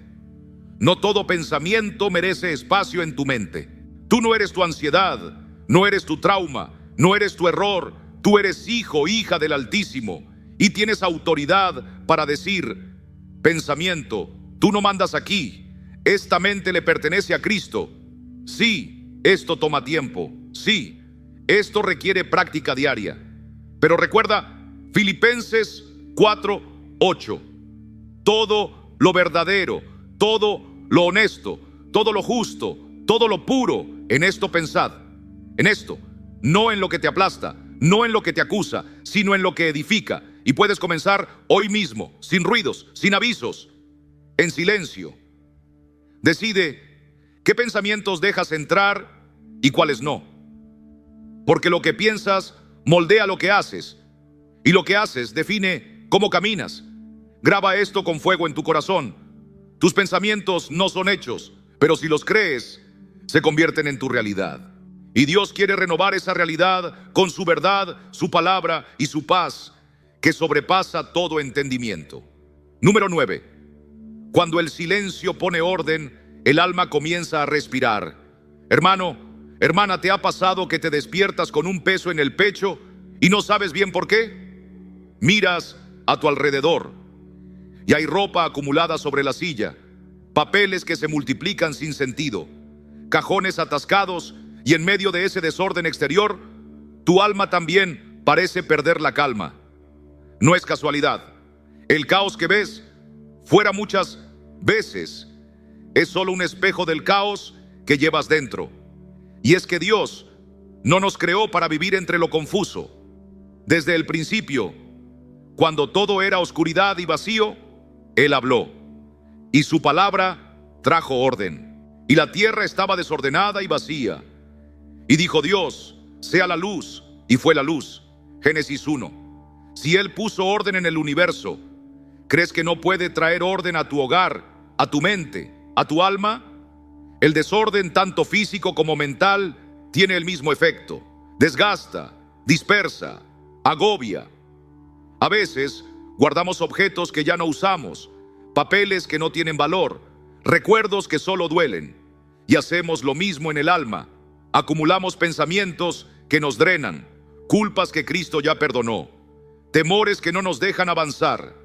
No todo pensamiento merece espacio en tu mente. Tú no eres tu ansiedad, no eres tu trauma, no eres tu error. Tú eres hijo, hija del Altísimo y tienes autoridad para decir, pensamiento, tú no mandas aquí. Esta mente le pertenece a Cristo. Sí, esto toma tiempo. Sí, esto requiere práctica diaria. Pero recuerda Filipenses 4:8. Todo lo verdadero, todo lo honesto, todo lo justo, todo lo puro, en esto pensad. En esto, no en lo que te aplasta, no en lo que te acusa, sino en lo que edifica. Y puedes comenzar hoy mismo, sin ruidos, sin avisos, en silencio. Decide qué pensamientos dejas entrar y cuáles no. Porque lo que piensas moldea lo que haces, y lo que haces define cómo caminas. Graba esto con fuego en tu corazón. Tus pensamientos no son hechos, pero si los crees, se convierten en tu realidad. Y Dios quiere renovar esa realidad con su verdad, su palabra y su paz, que sobrepasa todo entendimiento. Número 9. Cuando el silencio pone orden, el alma comienza a respirar. Hermano, hermana, ¿te ha pasado que te despiertas con un peso en el pecho y no sabes bien por qué? Miras a tu alrededor y hay ropa acumulada sobre la silla, papeles que se multiplican sin sentido, cajones atascados, y en medio de ese desorden exterior, tu alma también parece perder la calma. No es casualidad. El caos que ves fuera muchas veces es solo un espejo del caos que llevas dentro. Y es que Dios no nos creó para vivir entre lo confuso. Desde el principio, cuando todo era oscuridad y vacío, Él habló, y su palabra trajo orden, y la tierra estaba desordenada y vacía. Y dijo Dios, sea la luz, y fue la luz. Génesis 1. Si Él puso orden en el universo, ¿crees que no puede traer orden a tu hogar, a tu mente, a tu alma? El desorden, tanto físico como mental, tiene el mismo efecto. Desgasta, dispersa, agobia. A veces guardamos objetos que ya no usamos, papeles que no tienen valor, recuerdos que solo duelen. Y hacemos lo mismo en el alma. Acumulamos pensamientos que nos drenan, culpas que Cristo ya perdonó, temores que no nos dejan avanzar.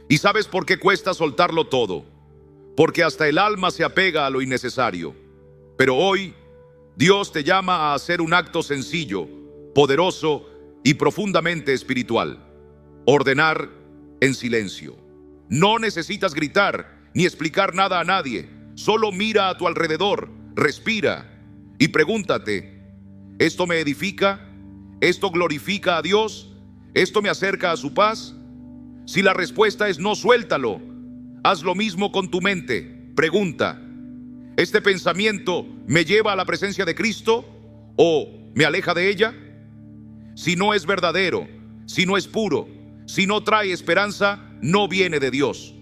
¿Y sabes por qué cuesta soltarlo todo? Porque hasta el alma se apega a lo innecesario. Pero hoy, Dios te llama a hacer un acto sencillo, poderoso y profundamente espiritual. Ordenar en silencio. No necesitas gritar ni explicar nada a nadie. Solo mira a tu alrededor, respira y pregúntate, ¿esto me edifica? ¿Esto glorifica a Dios? ¿Esto me acerca a su paz? Si la respuesta es no, suéltalo. Haz lo mismo con tu mente. Pregunta, ¿este pensamiento me lleva a la presencia de Cristo o me aleja de ella? Si no es verdadero, si no es puro, si no trae esperanza, no viene de Dios.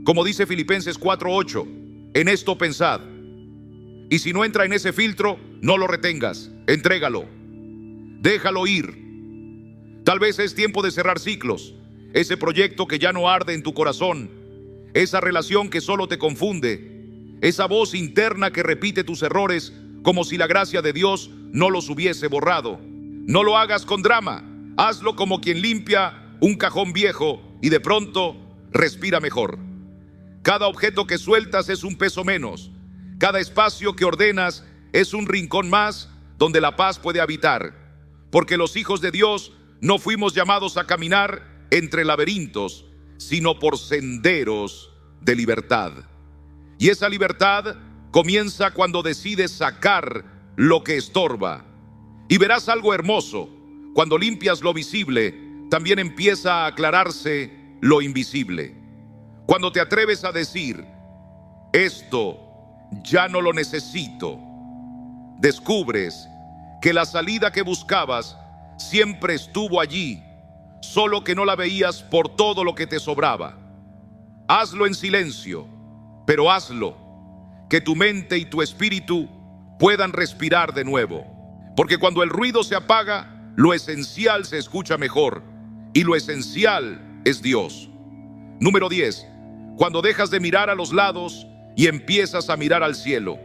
Como dice Filipenses 4:8, en esto pensad. Y si no entra en ese filtro, no lo retengas, entrégalo, déjalo ir. Tal vez es tiempo de cerrar ciclos, ese proyecto que ya no arde en tu corazón, esa relación que solo te confunde, esa voz interna que repite tus errores como si la gracia de Dios no los hubiese borrado. No lo hagas con drama, hazlo como quien limpia un cajón viejo y de pronto respira mejor. Cada objeto que sueltas es un peso menos, cada espacio que ordenas es un rincón más donde la paz puede habitar, porque los hijos de Dios no fuimos llamados a caminar entre laberintos, sino por senderos de libertad. Y esa libertad comienza cuando decides sacar lo que estorba. Y verás algo hermoso: cuando limpias lo visible, también empieza a aclararse lo invisible. Cuando te atreves a decir, esto ya no lo necesito, descubres que la salida que buscabas siempre estuvo allí, solo que no la veías por todo lo que te sobraba. Hazlo en silencio, pero hazlo, que tu mente y tu espíritu puedan respirar de nuevo. Porque cuando el ruido se apaga, lo esencial se escucha mejor, y lo esencial es Dios. Número 10. Cuando dejas de mirar a los lados y empiezas a mirar al cielo.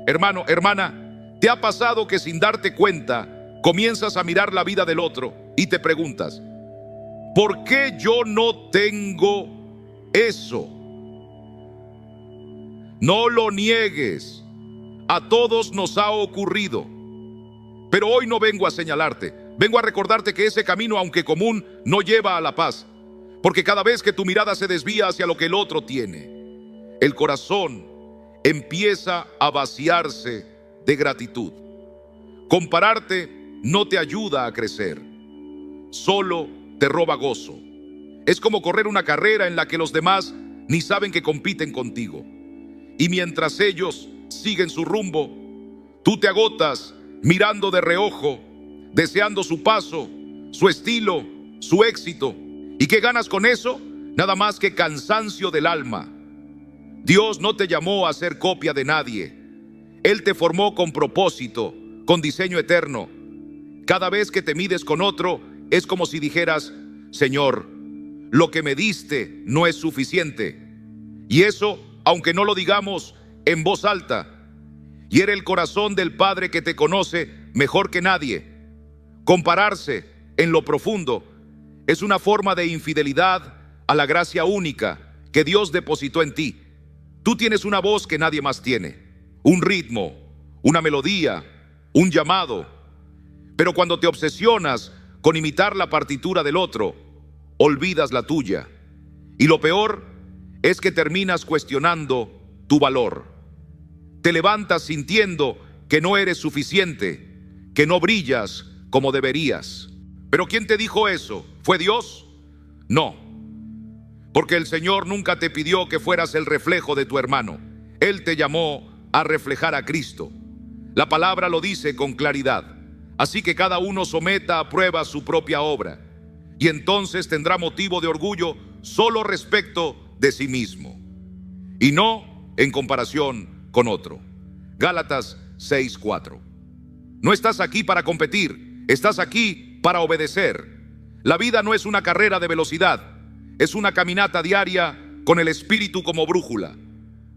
Hermano, hermana, ¿te ha pasado que sin darte cuenta comienzas a mirar la vida del otro y te preguntas, ¿por qué yo no tengo eso? No lo niegues, a todos nos ha ocurrido. Pero hoy no vengo a señalarte, vengo a recordarte que ese camino, aunque común, no lleva a la paz. Porque cada vez que tu mirada se desvía hacia lo que el otro tiene, el corazón empieza a vaciarse de gratitud. Compararte no te ayuda a crecer, solo te roba gozo. Es como correr una carrera en la que los demás ni saben que compiten contigo. Y mientras ellos siguen su rumbo, tú te agotas mirando de reojo, deseando su paso, su estilo, su éxito. ¿Y qué ganas con eso? Nada más que cansancio del alma. Dios no te llamó a ser copia de nadie. Él te formó con propósito, con diseño eterno. Cada vez que te mides con otro, es como si dijeras, Señor, lo que me diste no es suficiente. Y eso, aunque no lo digamos en voz alta, hiere el corazón del Padre que te conoce mejor que nadie. Compararse en lo profundo es una forma de infidelidad a la gracia única que Dios depositó en ti. Tú tienes una voz que nadie más tiene, un ritmo, una melodía, un llamado. Pero cuando te obsesionas con imitar la partitura del otro, olvidas la tuya. Y lo peor es que terminas cuestionando tu valor. Te levantas sintiendo que no eres suficiente, que no brillas como deberías. ¿Pero quién te dijo eso? ¿Fue Dios? No, porque el Señor nunca te pidió que fueras el reflejo de tu hermano. Él te llamó a reflejar a Cristo. La palabra lo dice con claridad. Así que cada uno someta a prueba su propia obra, y entonces tendrá motivo de orgullo solo respecto de sí mismo, y no en comparación con otro. Gálatas 6:4. No estás aquí para competir, estás aquí para obedecer. La vida no es una carrera de velocidad, es una caminata diaria con el Espíritu como brújula.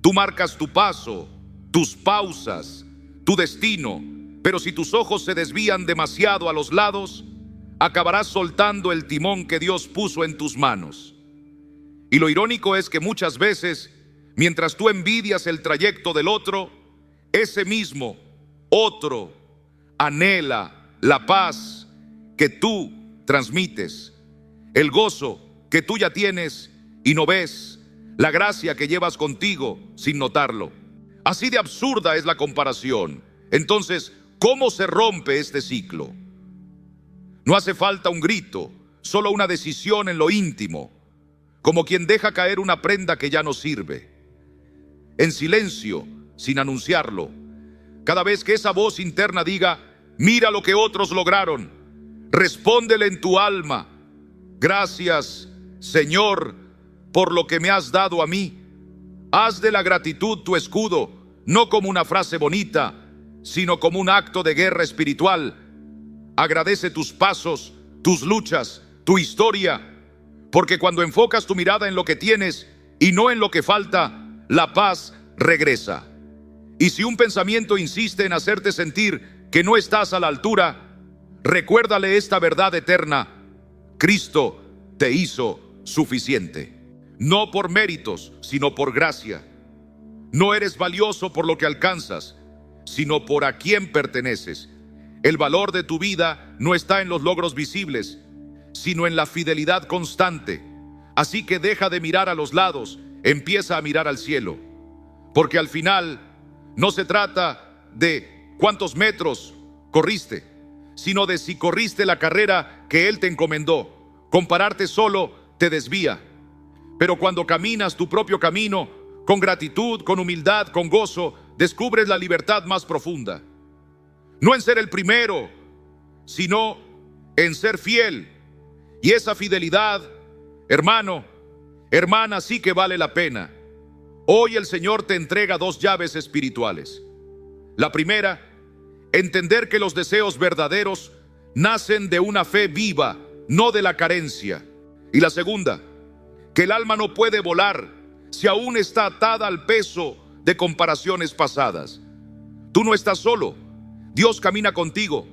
Tú marcas tu paso, tus pausas, tu destino, pero si tus ojos se desvían demasiado a los lados, acabarás soltando el timón que Dios puso en tus manos. Y lo irónico es que muchas veces, mientras tú envidias el trayecto del otro, ese mismo otro anhela la paz que tú transmites, el gozo que tú ya tienes y no ves, la gracia que llevas contigo sin notarlo. Así de absurda es la comparación. Entonces, ¿cómo se rompe este ciclo? No hace falta un grito, solo una decisión en lo íntimo, como quien deja caer una prenda que ya no sirve. En silencio, sin anunciarlo, cada vez que esa voz interna diga, mira lo que otros lograron, respóndele en tu alma, gracias, Señor, por lo que me has dado a mí. Haz de la gratitud tu escudo, no como una frase bonita, sino como un acto de guerra espiritual. Agradece tus pasos, tus luchas, tu historia, porque cuando enfocas tu mirada en lo que tienes y no en lo que falta, la paz regresa. Y si un pensamiento insiste en hacerte sentir que no estás a la altura, recuérdale esta verdad eterna: Cristo te hizo suficiente. No por méritos, sino por gracia. No eres valioso por lo que alcanzas, sino por a quién perteneces. El valor de tu vida no está en los logros visibles, sino en la fidelidad constante. Así que deja de mirar a los lados, empieza a mirar al cielo. Porque al final no se trata de cuántos metros corriste, sino de si corriste la carrera que Él te encomendó. Compararte solo te desvía. Pero cuando caminas tu propio camino, con gratitud, con humildad, con gozo, descubres la libertad más profunda. No en ser el primero, sino en ser fiel. Y esa fidelidad, hermano, hermana, sí que vale la pena. Hoy el Señor te entrega dos llaves espirituales. La primera, entender que los deseos verdaderos nacen de una fe viva, no de la carencia. Y la segunda, que el alma no puede volar si aún está atada al peso de comparaciones pasadas. Tú no estás solo, Dios camina contigo,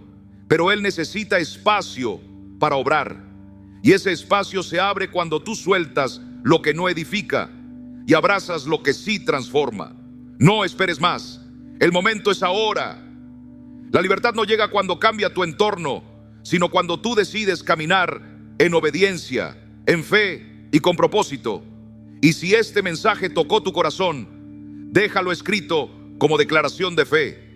pero Él necesita espacio para obrar. Y ese espacio se abre cuando tú sueltas lo que no edifica y abrazas lo que sí transforma. No esperes más, el momento es ahora. La libertad no llega cuando cambia tu entorno, sino cuando tú decides caminar en obediencia, en fe y con propósito. Y si este mensaje tocó tu corazón, déjalo escrito como declaración de fe.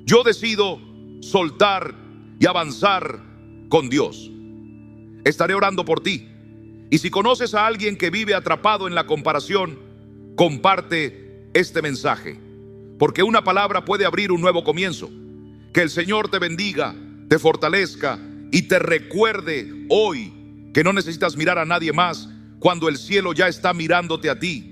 Yo decido soltar y avanzar con Dios. Estaré orando por ti. Y si conoces a alguien que vive atrapado en la comparación, comparte este mensaje, porque una palabra puede abrir un nuevo comienzo. Que el Señor te bendiga, te fortalezca y te recuerde hoy que no necesitas mirar a nadie más cuando el cielo ya está mirándote a ti.